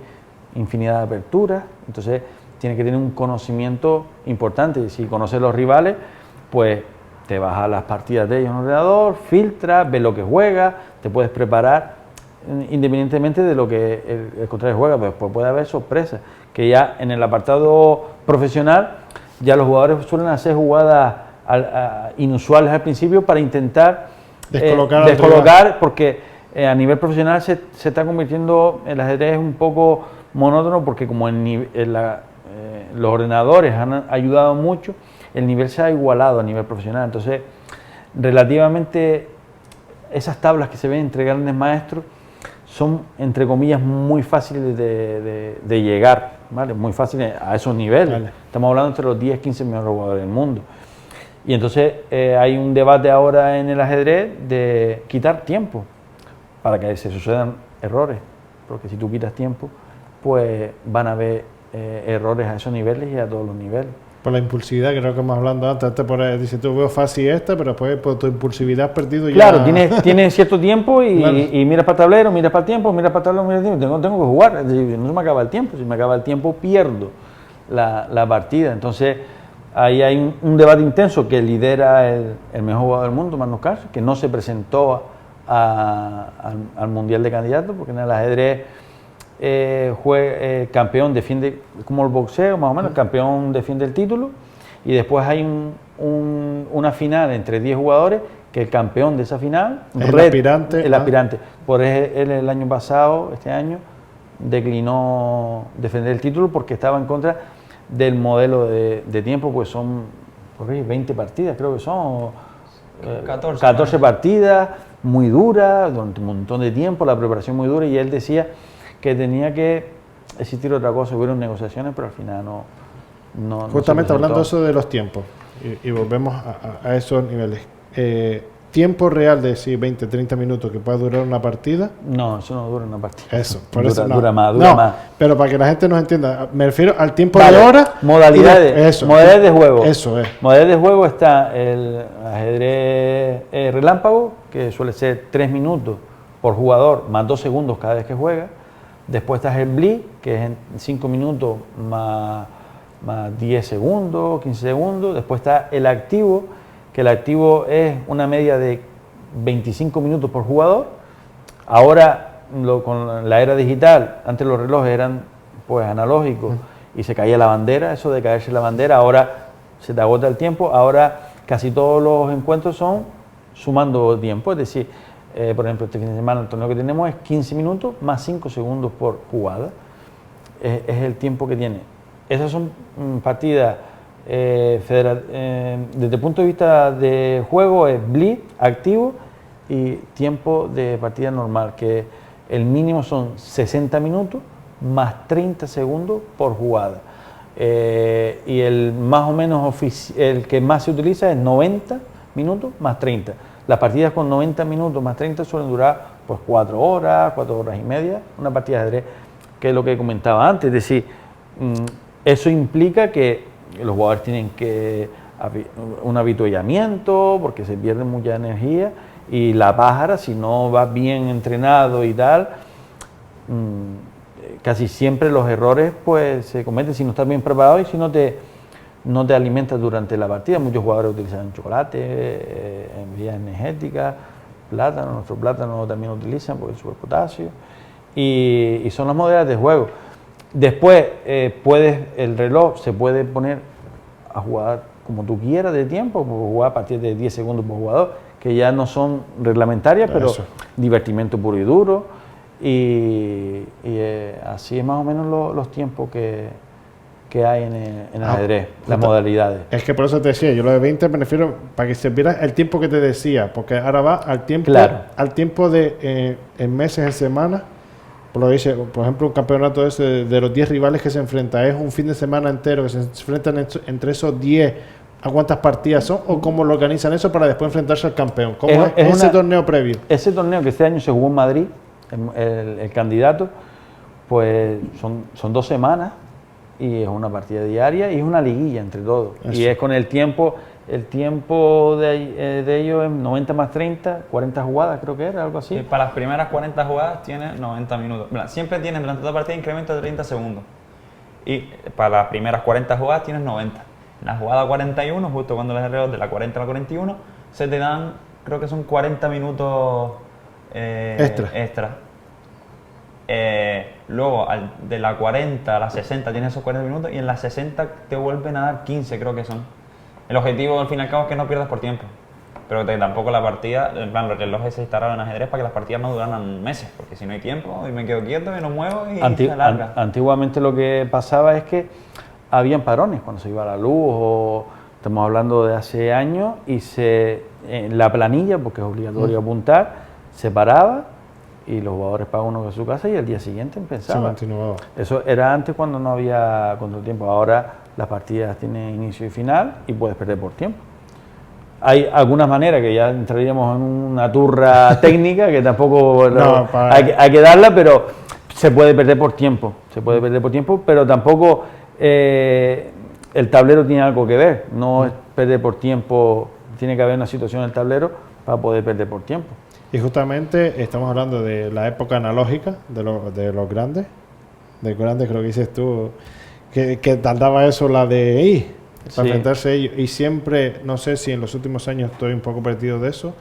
Speaker 2: infinidad de aperturas, entonces tiene que tener un conocimiento importante. Si conoces los rivales, pues te vas a las partidas de ellos en un ordenador, filtras, ves lo que juega, te puedes preparar independientemente de lo que el contrario juega, pues puede haber sorpresas, que ya en el apartado profesional ya los jugadores suelen hacer jugadas inusuales al principio para intentar descolocar, porque a nivel profesional se está convirtiendo el ajedrez un poco monótono, porque como los ordenadores han ayudado mucho, el nivel se ha igualado a nivel profesional. Entonces, relativamente, esas tablas que se ven entre grandes maestros son, entre comillas, muy fáciles de llegar, ¿vale? Muy fáciles a esos niveles. Vale. Estamos hablando entre los 10, 15 mejores jugadores del mundo. Y entonces hay un debate ahora en el ajedrez de quitar tiempo para que se sucedan errores, porque si tú quitas tiempo, pues van a haber errores a esos niveles y a todos los niveles.
Speaker 1: Por la impulsividad, creo que hemos hablado antes, dice, tú veo fácil esta, pero después por tu impulsividad has perdido ya.
Speaker 2: Claro, tienes cierto tiempo y miras para el tablero, miras para el tiempo, miras para el tablero, miras para el tiempo, tengo que jugar, es decir, no se me acaba el tiempo, si me acaba el tiempo pierdo la partida. Entonces ahí hay un debate intenso que lidera el mejor jugador del mundo, Magnus Carlsen, que no se presentó al Mundial de Candidatos, porque en el ajedrez campeón defiende, como el boxeo más o menos, el campeón defiende el título, y después hay una final entre 10 jugadores, que el campeón de esa final
Speaker 1: es el aspirante.
Speaker 2: Por él el año pasado, este año, declinó defender el título porque estaba en contra del modelo de tiempo, pues son 20 partidas, creo que son 14 partidas, muy duras, durante un montón de tiempo, la preparación muy dura, y él decía que tenía que existir otra cosa, hubieron negociaciones, pero al final no.
Speaker 1: Justamente hablando de eso de los tiempos, y volvemos a esos niveles. Tiempo real de 20, 30 minutos que puede durar una partida.
Speaker 2: No, eso no dura una partida.
Speaker 1: Eso, por eso no.
Speaker 2: Dura más.
Speaker 1: Pero para que la gente nos entienda, me refiero al tiempo de hora.
Speaker 2: Modalidades de juego.
Speaker 1: Eso es.
Speaker 2: Modalidades de juego está el ajedrez relámpago, que suele ser 3 minutos por jugador, más 2 segundos cada vez que juega. Después está el Blitz, que es en 5 minutos más 10 segundos, 15 segundos. Después está el activo, que el activo es una media de 25 minutos por jugador. Ahora, con la era digital, antes los relojes eran pues analógicos y se caía la bandera, eso de caerse la bandera, ahora se te agota el tiempo, ahora casi todos los encuentros son sumando tiempo, es decir, por ejemplo, este fin de semana el torneo que tenemos es 15 minutos más 5 segundos por jugada, es el tiempo que tiene. Esas son partidas desde el punto de vista de juego, es Blitz, activo, y tiempo de partida normal, que el mínimo son 60 minutos más 30 segundos por jugada. Y el más o menos el que más se utiliza es 90 minutos más 30. Las partidas con 90 minutos más 30 suelen durar pues 4 horas y media, una partida de ajedrez, que es lo que comentaba antes, es decir, eso implica que los jugadores tienen que un avituallamiento porque se pierde mucha energía, Y la pájara, si no vas bien entrenado y tal, casi siempre los errores pues se cometen si no estás bien preparado y si no te alimentas durante la partida. Muchos jugadores utilizan chocolate, en vías energéticas, plátano, nuestro plátano también lo utilizan porque es superpotasio, y son las modalidades de juego. Después el reloj se puede poner a jugar como tú quieras de tiempo, puedes jugar a partir de 10 segundos por jugador, que ya no son reglamentarias, pero divertimento puro y duro, y así es más o menos los tiempos que hay en el ajedrez, las modalidades.
Speaker 1: Es que por eso te decía, yo lo de 20 me refiero para que se viera el tiempo que te decía, porque ahora va al tiempo, al tiempo de en meses, en semanas. Por lo que dice, por ejemplo, un campeonato ese de los 10 rivales que se enfrenta, ¿es un fin de semana entero que se enfrentan entre esos 10? ¿A cuántas partidas son? ¿O cómo lo organizan eso para después enfrentarse al campeón? ¿Cómo es ese torneo previo?
Speaker 2: Ese torneo que este año se jugó en Madrid, el candidato, pues son 2 semanas y es una partida diaria y es una liguilla entre todos. Eso. Y es con el tiempo de ellos es 90 más 30, 40 jugadas creo que era, algo así.
Speaker 3: Sí, para las primeras 40 jugadas tiene 90 minutos. Siempre tienen durante toda la partida incremento de 30 segundos. Y para las primeras 40 jugadas tienes 90. En la jugada 41, justo cuando les reloj de la 40 a la 41, se te dan, creo que son 40 minutos extra. Luego, de la 40 a la 60 tienes esos 40 minutos y en la 60 te vuelven a dar 15, creo que son. El objetivo, al fin y al cabo, es que no pierdas por tiempo. Pero tampoco la partida, en plan, los relojes se instalaron en ajedrez para que las partidas no duraran meses, porque si no hay tiempo, y me quedo quieto y no muevo y se alarga.
Speaker 2: Antiguamente lo que pasaba es que habían parones cuando se iba a la luz, o estamos hablando de hace años, y en la planilla, porque es obligatorio apuntar, se paraba y los jugadores pagaban uno a su casa y al día siguiente empezaban. Eso era antes cuando no había contratiempo. Ahora las partidas tienen inicio y final y puedes perder por tiempo. Hay algunas maneras que ya entraríamos en una turra técnica que tampoco hay que darla, pero se puede perder por tiempo. Pero tampoco el tablero tiene algo que ver. No es perder por tiempo, tiene que haber una situación en el tablero para poder perder por tiempo.
Speaker 1: Y justamente estamos hablando de la época analógica de los grandes. De grandes, creo que dices tú, que tardaba eso la de I, para enfrentarse a ellos. Y siempre, no sé si en los últimos años estoy un poco perdido de eso.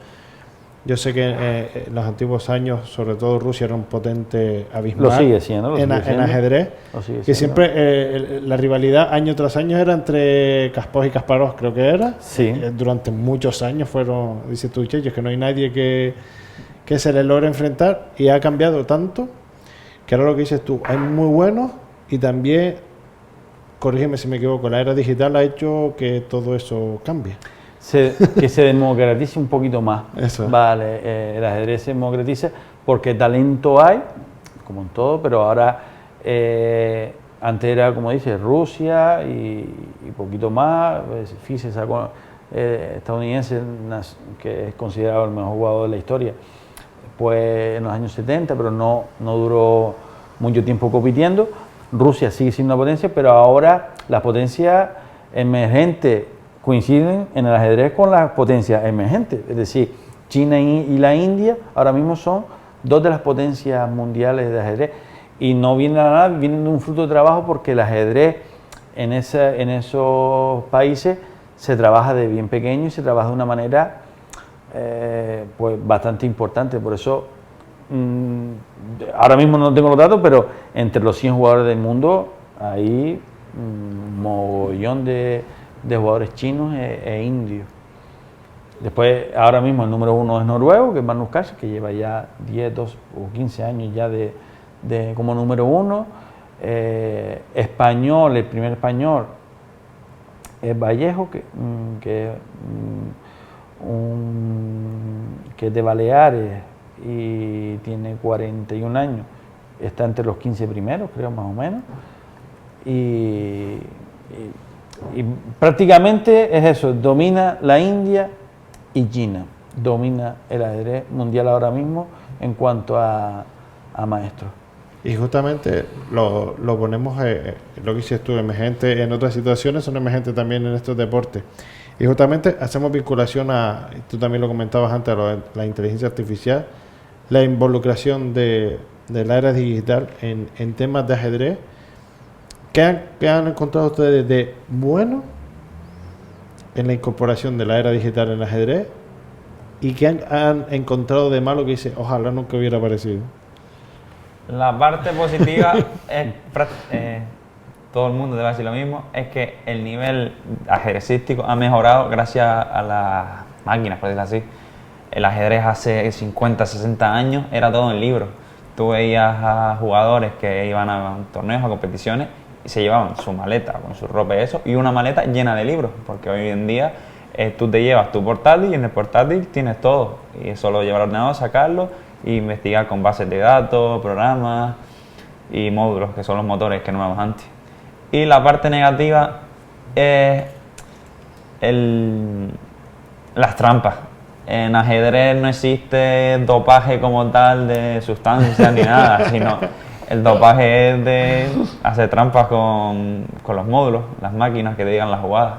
Speaker 1: Yo sé que en los antiguos años, sobre todo Rusia, era un potente abismal.
Speaker 2: Lo sigue siendo.
Speaker 1: En ajedrez. Que siempre la rivalidad año tras año era entre Kasparov y Kasparov, creo que era.
Speaker 2: Sí.
Speaker 1: Durante muchos años fueron, dices tú, Checho, que no hay nadie que se le logre enfrentar, y ha cambiado tanto que ahora lo que dices tú, hay muy buenos, y también, corrígeme si me equivoco, la era digital ha hecho que todo eso cambie.
Speaker 2: Que se democratice un poquito más.
Speaker 1: Eso.
Speaker 2: Vale, el ajedrez se democratiza porque talento hay, como en todo, pero ahora antes era, como dices, Rusia y poquito más. FISE sacó estadounidense, que es considerado el mejor jugador de la historia, pues en los años 70, pero no duró mucho tiempo compitiendo. Rusia sigue siendo una potencia, pero ahora las potencias emergentes coinciden en el ajedrez con las potencias emergentes, es decir, China y la India ahora mismo son 2 de las potencias mundiales de ajedrez, y no vienen a nada, vienen de un fruto de trabajo, porque el ajedrez en esos países se trabaja de bien pequeño y se trabaja de una manera pues bastante importante. Por eso ahora mismo no tengo los datos, pero entre los 100 jugadores del mundo hay un mogollón de jugadores chinos e indios. Después, ahora mismo el número 1 es noruego, que es Magnus Carlsen, que lleva ya 10, 12 o 15 años ya como número 1. Español, el primer español es Vallejo, que es de Baleares y tiene 41 años. Está entre los 15 primeros, creo, más o menos. Y prácticamente es eso, domina la India y China, domina el ajedrez mundial ahora mismo en cuanto a maestros.
Speaker 1: Y justamente lo ponemos, lo que dices tú, emergente en otras situaciones, son emergentes también en estos deportes. Y justamente hacemos vinculación tú también lo comentabas antes, la inteligencia artificial, la involucración de la era digital en temas de ajedrez. ¿Qué han encontrado ustedes de bueno en la incorporación de la era digital en el ajedrez? ¿Y qué han encontrado de malo que dice, ojalá nunca hubiera aparecido?
Speaker 3: La parte positiva es, todo el mundo debe decir lo mismo, es que el nivel ajedrecístico ha mejorado gracias a las máquinas, por decirlo así. El ajedrez hace 50, 60 años era todo en libros. Tú veías a jugadores que iban a torneos, a competiciones, y se llevaban su maleta con su ropa y eso, y una maleta llena de libros, porque hoy en día tú te llevas tu portátil y en el portátil tienes todo, y es solo llevar al ordenador, sacarlo e investigar con bases de datos, programas y módulos, que son los motores que no hablábamos antes. Y la parte negativa es las trampas. En ajedrez no existe dopaje como tal de sustancias ni nada, sino el dopaje es de hacer trampas con los módulos, las máquinas que te digan las jugadas.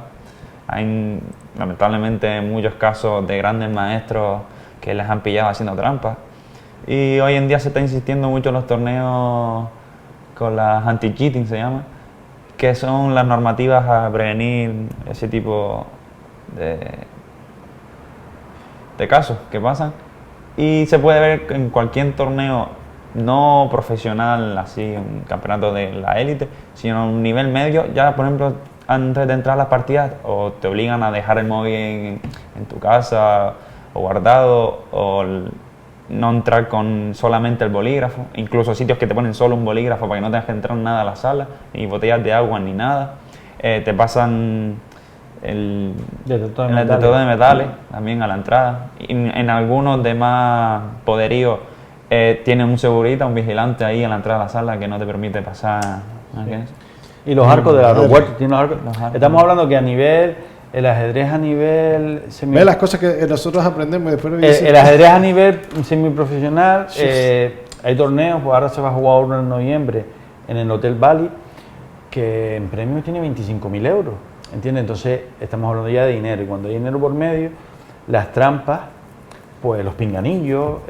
Speaker 3: Hay lamentablemente muchos casos de grandes maestros que les han pillado haciendo trampas. Y hoy en día se está insistiendo mucho en los torneos con las anti-cheating, se llama, que son las normativas a prevenir ese tipo de casos que pasan. Y se puede ver en cualquier torneo no profesional, así un campeonato de la élite, sino a un nivel medio. Ya, por ejemplo, antes de entrar a las partidas, o te obligan a dejar el móvil en tu casa o guardado, o no entrar con solamente el bolígrafo, incluso sitios que te ponen solo un bolígrafo para que no tengas que entrar nada a la sala, ni botellas de agua ni nada. Te pasan el detector de metales también a la entrada. Y en algunos de más poderío tienen un segurita, un vigilante ahí a la entrada de la sala que no te permite pasar.
Speaker 2: Y los arcos del aeropuerto, tienen los arcos. Estamos hablando que el ajedrez a nivel
Speaker 1: ve las cosas que nosotros aprendemos y después
Speaker 2: el ajedrez a nivel semiprofesional, hay torneos, pues ahora se va a jugar uno en noviembre en el Hotel Bali, que en premios tiene 25.000 euros, ¿entiendes? Entonces estamos hablando ya de dinero, y cuando hay dinero por medio, las trampas, pues los pinganillos,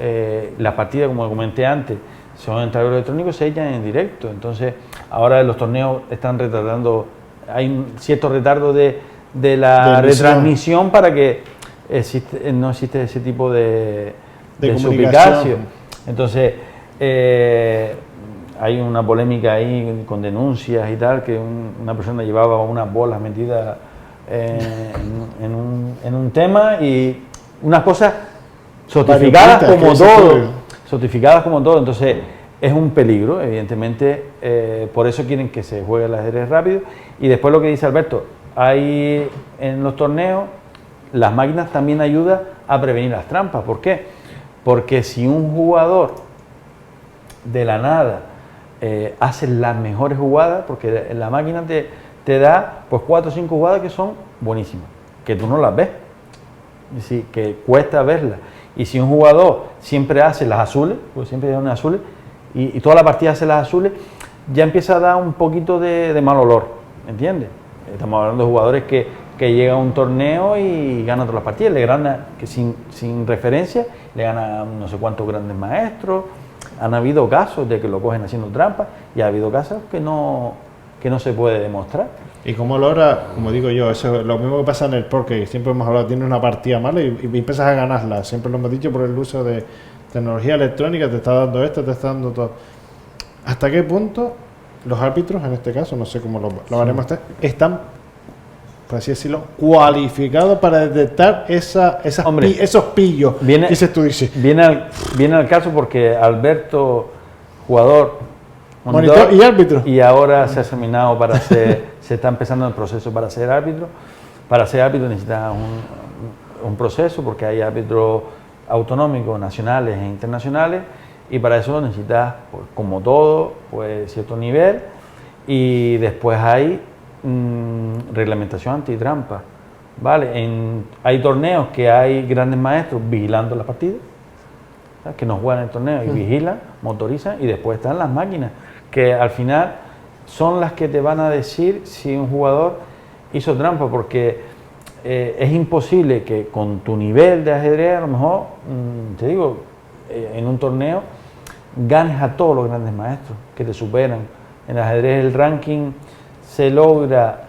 Speaker 2: las partidas, como comenté antes, son en tablero electrónico, se echan en directo. Entonces ahora los torneos están retardando, hay un cierto retardo de la retransmisión para que no existe ese tipo de suplicacio. Entonces hay una polémica ahí con denuncias y tal, que una persona llevaba unas bolas metidas en un tema, y unas cosas sofisticadas como todo, entonces es un peligro, evidentemente. Por eso quieren que se juegue el ajedrez rápido. Y después lo que dice Alberto, hay en los torneos, las máquinas también ayudan a prevenir las trampas. ¿Por qué? Porque si un jugador de la nada hace las mejores jugadas, porque la máquina te da pues 4 o 5 jugadas que son buenísimas, que tú no las ves, es decir, que cuesta verlas. Y si un jugador siempre hace las azules, pues siempre hay unas azules, y toda la partida hace las azules, ya empieza a dar un poquito de mal olor, ¿entiendes? Estamos hablando de jugadores que llegan a un torneo y ganan todas las partidas, le ganan, que sin referencia, le ganan no sé cuántos grandes maestros. Han habido casos de que lo cogen haciendo trampas, y ha habido casos que no se puede demostrar.
Speaker 1: Y como logra, como digo yo, eso es lo mismo que pasa en el póker, que siempre hemos hablado, tienes una partida mala y empiezas a ganarla. Siempre lo hemos dicho, por el uso de tecnología electrónica, te está dando esto, te está dando todo. ¿Hasta qué punto los árbitros, en este caso, no sé cómo lo haremos, están, por así decirlo, cualificados para detectar esos pillos que
Speaker 2: viene al caso? Porque Alberto, jugador,
Speaker 1: monitor y árbitro,
Speaker 2: y ahora se ha examinado para se está empezando el proceso para ser árbitro. Para ser árbitro necesitas un proceso, porque hay árbitros autonómicos, nacionales e internacionales, y para eso necesitas, pues, como todo, pues cierto nivel, y después hay reglamentación antitrampa, ¿vale? Hay torneos que hay grandes maestros vigilando las partidas, ¿sabes? Que no juegan el torneo y vigilan, motorizan, y después están las máquinas, que al final son las que te van a decir si un jugador hizo trampa, porque es imposible que con tu nivel de ajedrez, a lo mejor, te digo, en un torneo, ganes a todos los grandes maestros que te superan. En el ajedrez el ranking se logra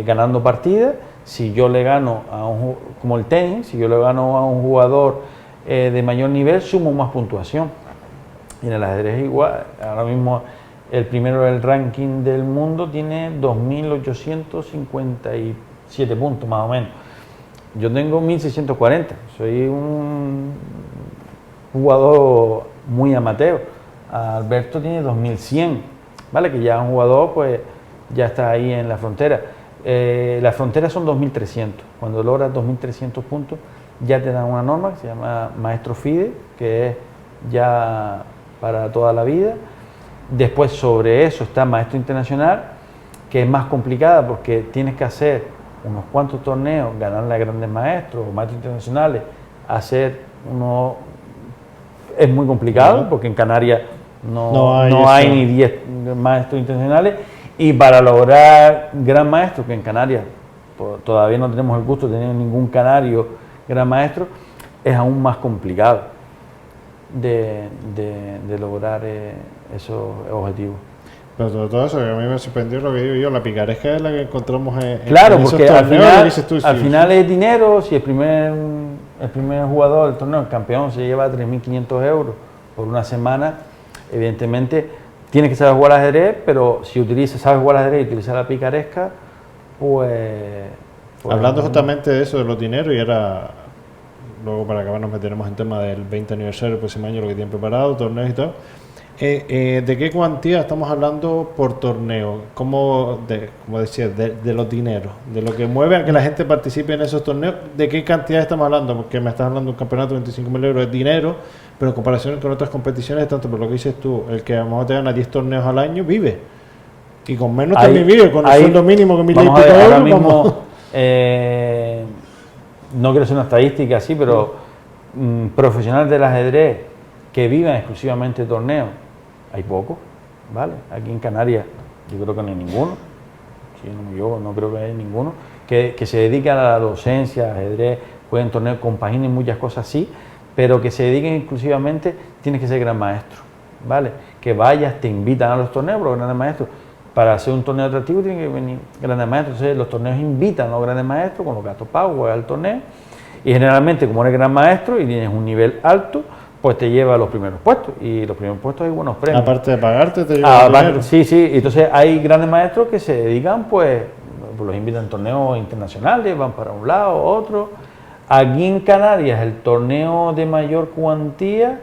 Speaker 2: ganando partidas. Si yo le gano como el tenis, si yo le gano a un jugador de mayor nivel, sumo más puntuación. Y en el ajedrez es igual. Ahora mismo el primero del ranking del mundo tiene 2.857 puntos más o menos. Yo tengo 1.640. Soy un jugador muy amateur. Alberto tiene 2.100, ¿vale? Que ya un jugador pues ya está ahí en la frontera. La frontera son 2.300. Cuando logras 2.300 puntos ya te dan una norma que se llama Maestro FIDE, que es ya para toda la vida. Después sobre eso está Maestro Internacional, que es más complicada porque tienes que hacer unos cuantos torneos, ganarle a grandes maestros o maestros internacionales, hacer uno es muy complicado porque en Canarias no hay ni 10 maestros internacionales, y para lograr gran maestro, que en Canarias todavía no tenemos el gusto de tener ningún canario gran maestro, es aún más complicado de lograr esos objetivos.
Speaker 1: Pero sobre todo eso, que a mí me sorprendió lo que digo yo, la picaresca es la que encontramos
Speaker 2: claro,
Speaker 1: en
Speaker 2: porque
Speaker 1: esos
Speaker 2: al
Speaker 1: torneos,
Speaker 2: final es dinero. Si el primer jugador del torneo, el campeón, se lleva 3.500 euros por una semana, evidentemente tienes que saber jugar al ajedrez, pero si sabes jugar al ajedrez y utilizar la picaresca, pues
Speaker 1: hablando justamente de eso, de los dineros, y ahora, luego para acabar nos meteremos en tema del 20 aniversario del próximo año, lo que tienen preparado, torneos y todo. ¿De qué cuantía estamos hablando por torneo? Como decía, de los dineros, de lo que mueve a que la gente participe en esos torneos. ¿De qué cantidad estamos hablando? Porque me estás hablando de un campeonato de 25.000 euros de dinero, pero en comparación con otras competiciones, tanto por lo que dices tú, el que a lo mejor te gana 10 torneos al año vive. Y con menos también vive, con el sueldo mínimo que 1.000 y pico euros.
Speaker 2: Ahora mismo, no quiero hacer una estadística así, pero profesionales del ajedrez que vivan exclusivamente de torneos, hay pocos, ¿vale? Aquí en Canarias yo creo que no hay ninguno, yo no creo que haya ninguno, que se dediquen a la docencia, ajedrez, jueguen torneos, compaginen muchas cosas así, pero que se dediquen exclusivamente, tienes que ser gran maestro, ¿vale? Que vayas, te invitan a los torneos, pero grandes maestros, para hacer un torneo atractivo tienen que venir grandes maestros. Entonces los torneos invitan a los grandes maestros con los gastos pagos, juegas el torneo, y generalmente como eres gran maestro y tienes un nivel alto, pues te lleva a los primeros puestos, y los primeros puestos hay buenos premios.
Speaker 1: Aparte de pagarte, te lleva dinero.
Speaker 2: Sí, entonces hay grandes maestros que se dedican, pues los invitan a torneos internacionales, van para un lado, otro. Aquí en Canarias el torneo de mayor cuantía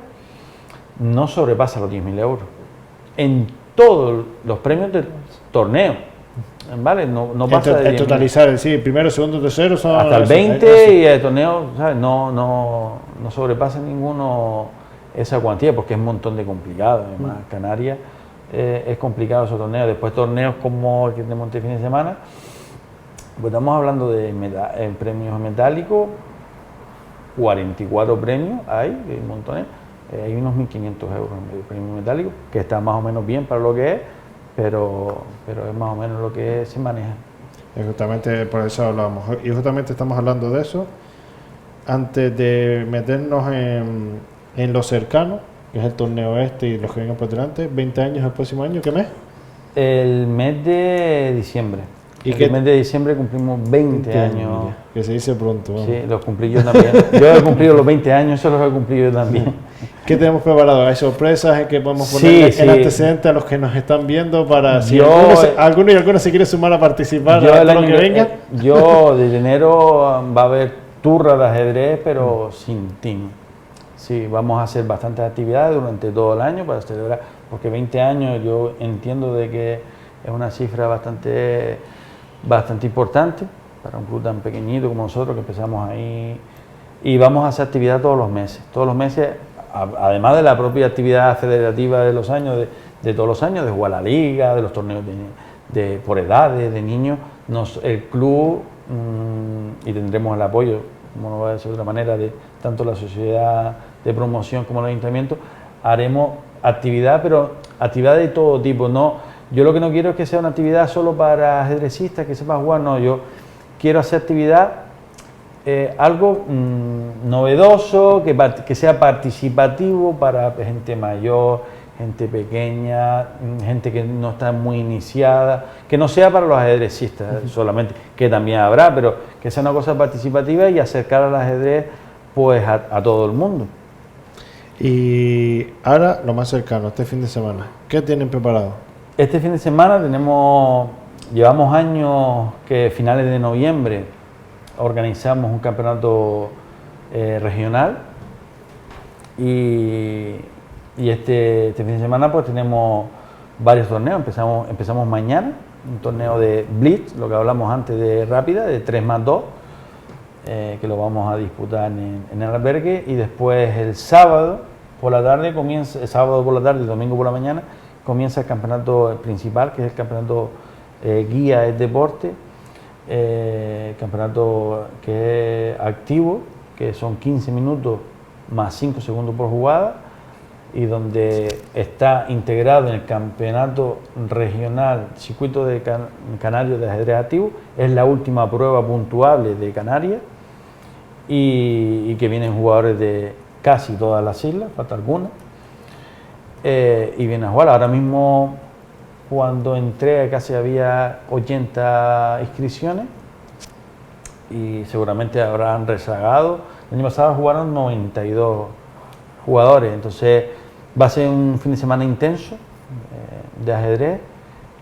Speaker 2: no sobrepasa los 10.000 euros. En todos los premios del torneo, ¿vale? No pasa de
Speaker 1: totalizar, sí, primero, segundo, tercero son
Speaker 2: hasta el 20 y el torneo, ¿sabes? No sobrepasa ninguno esa cuantía porque es un montón de complicado. Además, Canarias es complicado esos torneos. Después torneos como el que tenemos este fin de semana, pues estamos hablando de premios metálicos, 44 premios hay montones. Hay unos 1.500 euros en premio metálico, que está más o menos bien para lo que es, pero es más o menos lo que se maneja.
Speaker 1: Y justamente por eso hablamos. Y justamente estamos hablando de eso antes de meternos en lo cercano, que es el torneo y los que vengan por delante. 20 años el próximo año, ¿qué mes?
Speaker 2: El mes de diciembre.
Speaker 1: ¿Y
Speaker 2: el mes de diciembre cumplimos 20 años.
Speaker 1: Que se dice pronto. Vamos.
Speaker 2: Sí, los cumplí yo también. Yo he cumplido los 20 años, eso los he cumplido yo también.
Speaker 1: ¿Qué tenemos preparado? ¿Hay sorpresas que podemos poner en antecedente a los que nos están viendo para si alguno y alguna se quiere sumar a participar a lo que venga?
Speaker 2: Yo desde enero va a haber turra de ajedrez, pero sin team. Sí, vamos a hacer bastantes actividades durante todo el año para celebrar, porque 20 años yo entiendo de que es una cifra bastante importante para un club tan pequeñito como nosotros, que empezamos ahí, y vamos a hacer actividad todos los meses, además de la propia actividad federativa de los años, de todos los años, de jugar la liga, de los torneos por edades, de niños, el club, y tendremos el apoyo, como no va a ser de otra manera, de tanto la sociedad de promoción como el ayuntamiento, haremos actividad, pero actividad de todo tipo, no. Yo lo que no quiero es que sea una actividad solo para ajedrecistas que sepan jugar, no, yo quiero hacer actividad, algo novedoso, que sea participativo para gente mayor, gente pequeña, gente que no está muy iniciada, que no sea para los ajedrecistas solamente, que también habrá, pero que sea una cosa participativa y acercar al ajedrez pues a todo el mundo.
Speaker 1: Y ahora lo más cercano, este fin de semana, ¿qué tienen preparado?
Speaker 2: Este fin de semana llevamos años que finales de noviembre organizamos un campeonato regional y este fin de semana pues tenemos varios torneos. Empezamos mañana, un torneo de Blitz, lo que hablamos antes de rápida, de 3+2, que lo vamos a disputar en el albergue, y después el sábado por la tarde y domingo por la mañana comienza el campeonato principal, que es el campeonato guía del deporte, campeonato que es activo, que son 15 minutos más 5 segundos por jugada, y donde está integrado en el campeonato regional circuito de Canarias de ajedrez activo. Es la última prueba puntuable de Canarias y que vienen jugadores de casi todas las islas, falta alguna, y vienen a jugar. Ahora mismo, cuando entré, casi había 80 inscripciones y seguramente habrán rezagado. El año pasado jugaron 92 jugadores, entonces va a ser un fin de semana intenso de ajedrez.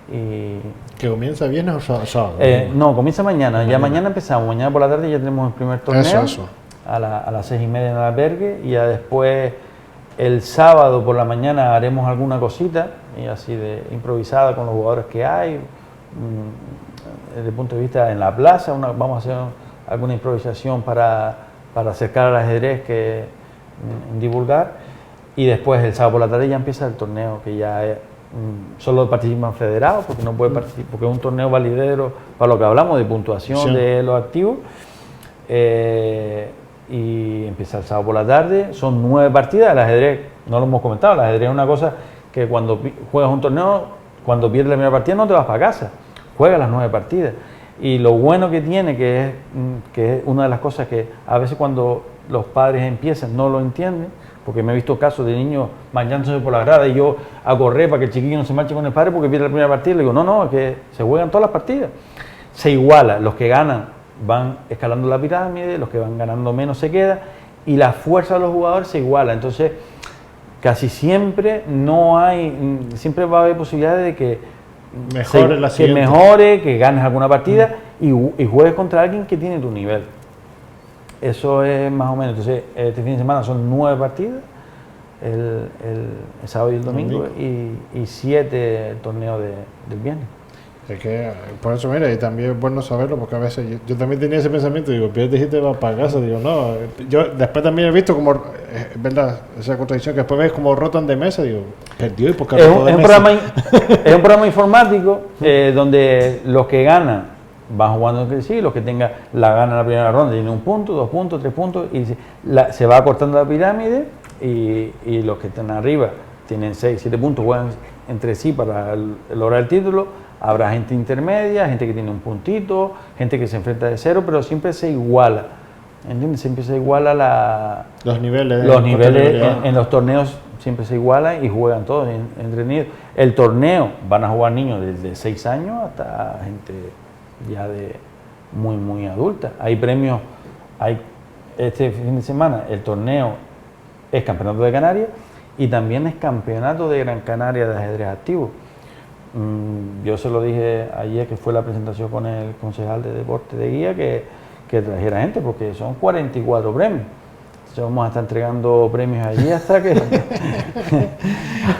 Speaker 1: ¿Que comienza viernes o sábado?
Speaker 2: No, comienza mañana. Ya mañana empezamos, mañana por la tarde ya tenemos el primer torneo.
Speaker 1: Eso.
Speaker 2: A las 6:30 en el albergue, y ya después el sábado por la mañana haremos alguna cosita y así de improvisada con los jugadores que hay, desde el punto de vista en la plaza. Vamos a hacer alguna improvisación para acercar al ajedrez, divulgar, y después el sábado por la tarde ya empieza el torneo, que ya es, solo participan federados, porque no puede participar, porque es un torneo validero para lo que hablamos de puntuación, sí, de los activos. Y empieza el sábado por la tarde, son 9 partidas. El ajedrez, no lo hemos comentado, el ajedrez es una cosa que cuando juegas un torneo, cuando pierdes la primera partida no te vas para casa, juegas las 9 partidas. Y lo bueno que tiene, que es una de las cosas que a veces cuando los padres empiezan no lo entienden, porque me he visto casos de niños manchándose por la grada y yo a correr para que el chiquillo no se marche con el padre porque pierde la primera partida. Le digo, no, es que se juegan todas las partidas, se iguala, los que ganan van escalando la pirámide, los que van ganando menos se quedan, y la fuerza de los jugadores se iguala. Entonces casi siempre siempre va a haber posibilidades de que mejore, que ganes alguna partida y juegues contra alguien que tiene tu nivel. Eso es más o menos. Entonces este fin de semana son 9 partidas, el sábado y el domingo, y 7 el torneo del viernes.
Speaker 1: Es que, por eso, mira, y también es bueno saberlo, porque a veces yo también tenía ese pensamiento, digo, pierdes y te vas para casa, digo, no, yo después también he visto como, es verdad, esa contradicción, que después ves como rotan de mesa, digo, perdió y por qué
Speaker 2: es un programa informático donde los que ganan van jugando entre sí, los que tengan la gana en la primera ronda tienen 1 punto, 2 puntos, 3 puntos, y se va acortando la pirámide, y los que están arriba tienen 6, 7 puntos, juegan entre sí para lograr el título. Habrá gente intermedia, gente que tiene 1 puntito, gente que se enfrenta de 0, pero siempre se iguala, ¿entiendes? Siempre se iguala
Speaker 1: los niveles
Speaker 2: en los torneos, siempre se igualan y juegan todos entretenidos. El torneo van a jugar niños desde 6 años hasta gente ya de muy adulta. Hay premios, este fin de semana el torneo es Campeonato de Canarias y también es Campeonato de Gran Canaria de ajedrez activo. Yo se lo dije ayer, que fue la presentación con el concejal de deporte de guía, que trajera gente, porque son 44 premios. Entonces vamos a estar entregando premios allí hasta que...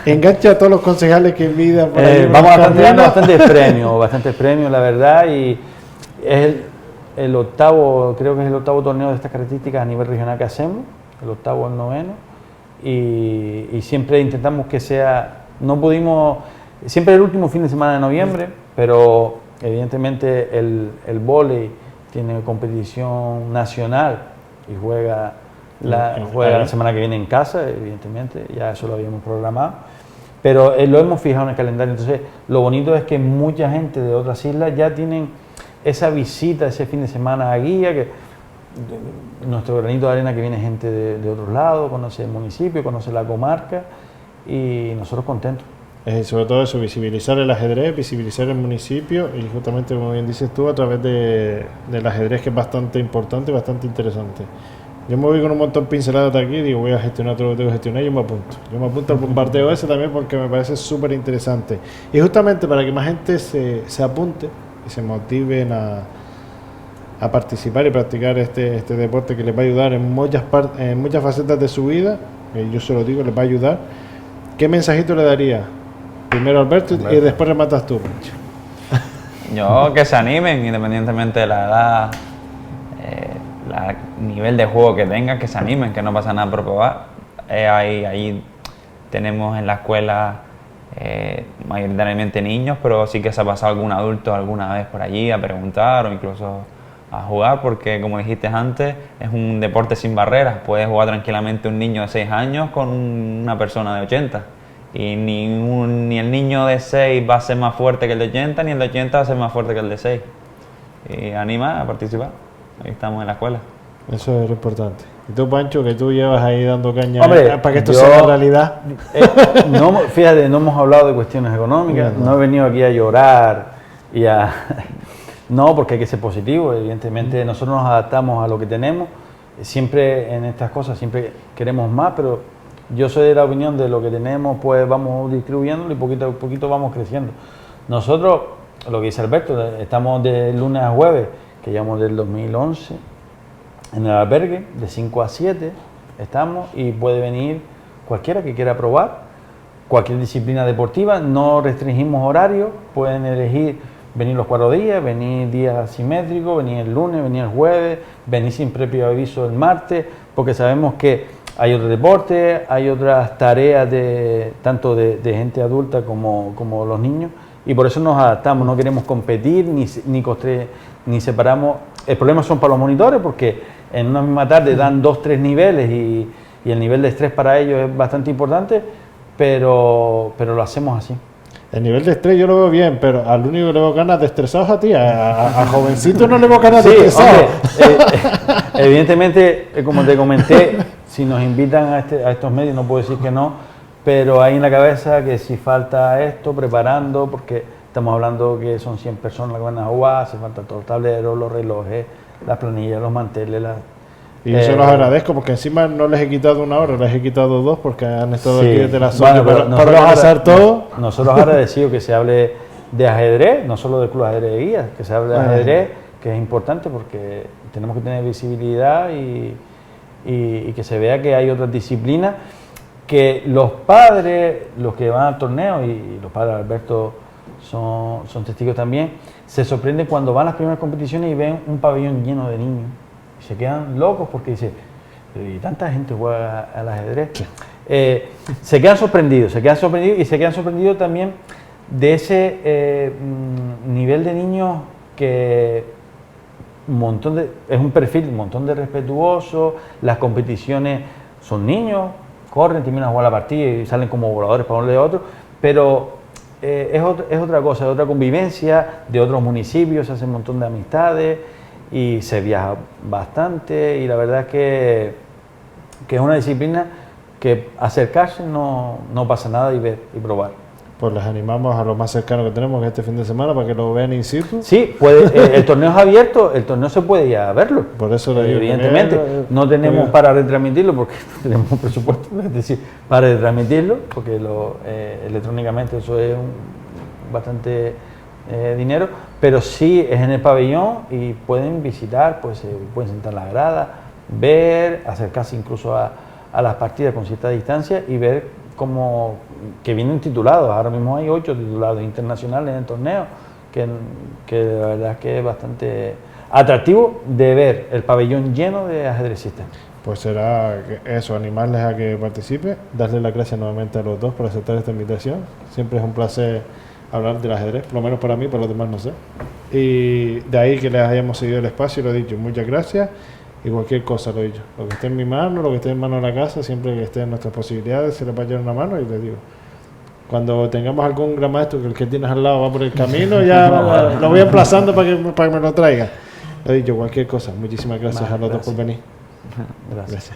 Speaker 1: Engancha a todos los concejales que envidian por ahí.
Speaker 2: Vamos a estar entregando bastantes premios, la verdad, y es el octavo, creo que es el octavo torneo de estas características a nivel regional que hacemos, el octavo o el noveno, y siempre intentamos que sea, no pudimos... Siempre el último fin de semana de noviembre, pero evidentemente el vóley tiene competición nacional y juega la semana que viene en casa, evidentemente, ya eso lo habíamos programado, pero lo hemos fijado en el calendario. Entonces lo bonito es que mucha gente de otras islas ya tienen esa visita, ese fin de semana a Guía, que nuestro granito de arena, que viene gente de otros lados, conoce el municipio, conoce la comarca, y nosotros contentos.
Speaker 1: Sobre todo eso, visibilizar el ajedrez, visibilizar el municipio y justamente, como bien dices tú, a través del ajedrez, que es bastante importante y bastante interesante. Yo me voy con un montón de pinceladas de aquí y digo, voy a gestionar todo lo que tengo que gestionar y yo me apunto al bombardeo ese también porque me parece súper interesante. Y justamente para que más gente se apunte y se motiven a participar y practicar este deporte, que les va a ayudar en muchas facetas de su vida, yo se lo digo, les va a ayudar. ¿Qué mensajito le daría? Primero Alberto y después rematas tú, Pancho.
Speaker 3: Yo que se animen, independientemente de la edad, nivel de juego que tengan, que se animen, que no pasa nada por probar. Ahí tenemos en la escuela mayoritariamente niños, pero sí que se ha pasado algún adulto alguna vez por allí a preguntar o incluso a jugar, porque como dijiste antes, es un deporte sin barreras. Puede jugar tranquilamente un niño de 6 años con una persona de 80. Y ni el niño de 6 va a ser más fuerte que el de 80, ni el de 80 va a ser más fuerte que el de 6. Y anima a participar. Ahí estamos en la escuela.
Speaker 1: Eso es lo importante. Y tú, Pancho, que tú llevas ahí dando caña,
Speaker 2: hombre,
Speaker 1: para que esto sea realidad.
Speaker 2: Fíjate, no hemos hablado de cuestiones económicas, no he venido aquí a llorar y a... No, porque hay que ser positivo, evidentemente nosotros nos adaptamos a lo que tenemos, siempre en estas cosas, siempre queremos más, pero yo soy de la opinión de lo que tenemos, pues vamos distribuyéndolo y poquito a poquito vamos creciendo. Nosotros, lo que dice Alberto, estamos de lunes a jueves, que llevamos del 2011, en el albergue, de 5 a 7 estamos, y puede venir cualquiera que quiera probar, cualquier disciplina deportiva, no restringimos horarios, pueden elegir venir los 4 días, venir días asimétricos, venir el lunes, venir el jueves, venir sin previo aviso el martes, porque sabemos que hay otros deportes, hay otras tareas tanto de gente adulta como los niños, y por eso nos adaptamos, no queremos competir ni separamos. El problema son para los monitores, porque en una misma tarde dan 2-3 niveles y el nivel de estrés para ellos es bastante importante, pero lo hacemos así.
Speaker 1: El nivel de estrés yo lo veo bien, pero al único que le veo ganas de estresados a ti, a jovencitos no le veo ganas de estresados.
Speaker 2: Evidentemente, como te comenté, si nos invitan a estos medios no puedo decir que no, pero hay en la cabeza que si falta esto, preparando, porque estamos hablando que son 100 personas las que van a jugar, hace falta todo el tablero, los relojes, las planillas, los manteles,
Speaker 1: y yo se los agradezco porque encima no les he quitado 1 hora, les he quitado 2 porque han estado aquí desde las 8 para organizar todo.
Speaker 2: Nosotros agradecidos que se hable de ajedrez, no solo del Club Ajedrez de Guía, que se hable de ajedrez, que es importante porque tenemos que tener visibilidad y que se vea que hay otras disciplinas, que los padres, los que van al torneo, y los padres de Alberto son testigos también, se sorprenden cuando van a las primeras competiciones y ven un pabellón lleno de niños. Se quedan locos porque dicen, ¿y tanta gente juega al ajedrez? Sí. Se quedan sorprendidos y se quedan sorprendidos también de ese nivel de niños que es un perfil un montón de respetuosos, las competiciones son niños, corren, terminan a jugar la partida y salen como voladores para uno de otro, pero es otra cosa, es otra convivencia de otros municipios, se hacen un montón de amistades y se viaja bastante, y la verdad es que es una disciplina que acercarse no pasa nada, y ver y probar.
Speaker 1: Pues les animamos a lo más cercano que tenemos este fin de semana para que lo vean in situ.
Speaker 2: Sí, el torneo es abierto, el torneo se puede ir a verlo.
Speaker 1: Por eso le digo,
Speaker 2: evidentemente no tenemos para retransmitirlo porque no tenemos presupuesto, es decir, para retransmitirlo, porque electrónicamente eso es bastante dinero, pero sí es en el pabellón y pueden visitar, pues pueden sentar en la grada, ver, acercarse incluso a las partidas con cierta distancia y ver cómo que vienen titulados. Ahora mismo hay 8 titulados internacionales en el torneo, que la verdad es que es bastante atractivo de ver el pabellón lleno de ajedrecistas.
Speaker 1: Pues será eso, animarles a que participen, darles las gracias nuevamente a los dos por aceptar esta invitación. Siempre es un placer hablar del ajedrez, por lo menos para mí, para los demás no sé. Y de ahí que les hayamos seguido el espacio, lo he dicho, muchas gracias. Y cualquier cosa lo he dicho, lo que esté en mi mano, lo que esté en mano de la casa, siempre que esté en nuestras posibilidades, se les va a llevar una mano y les digo, Cuando tengamos algún gran maestro, que el que tienes al lado va por el camino, ya lo voy emplazando para que me lo traiga. Lo he dicho, cualquier cosa. Muchísimas gracias a los dos por venir.
Speaker 2: Gracias.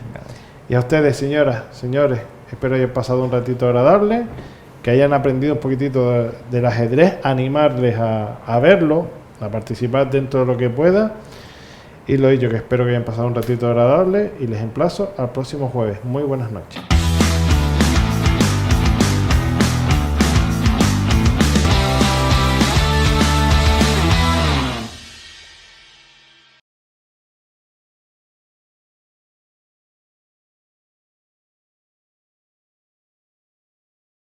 Speaker 1: Y a ustedes, señoras, señores, espero hayan pasado un ratito agradable, que hayan aprendido un poquitito del ajedrez, animarles a verlo, a participar dentro de lo que pueda. Y lo dicho, que espero que hayan pasado un ratito agradable y les emplazo al próximo jueves. Muy buenas noches.